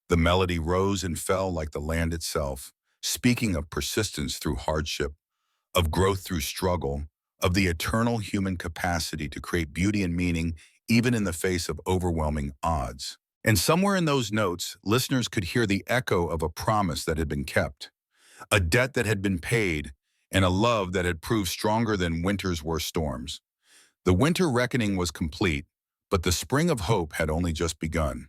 The melody rose and fell like the land itself, speaking of persistence through hardship, of growth through struggle, of the eternal human capacity to create beauty and meaning even in the face of overwhelming odds. And somewhere in those notes, listeners could hear the echo of a promise that had been kept, a debt that had been paid, and a love that had proved stronger than winter's worst storms. The winter reckoning was complete, but the spring of hope had only just begun.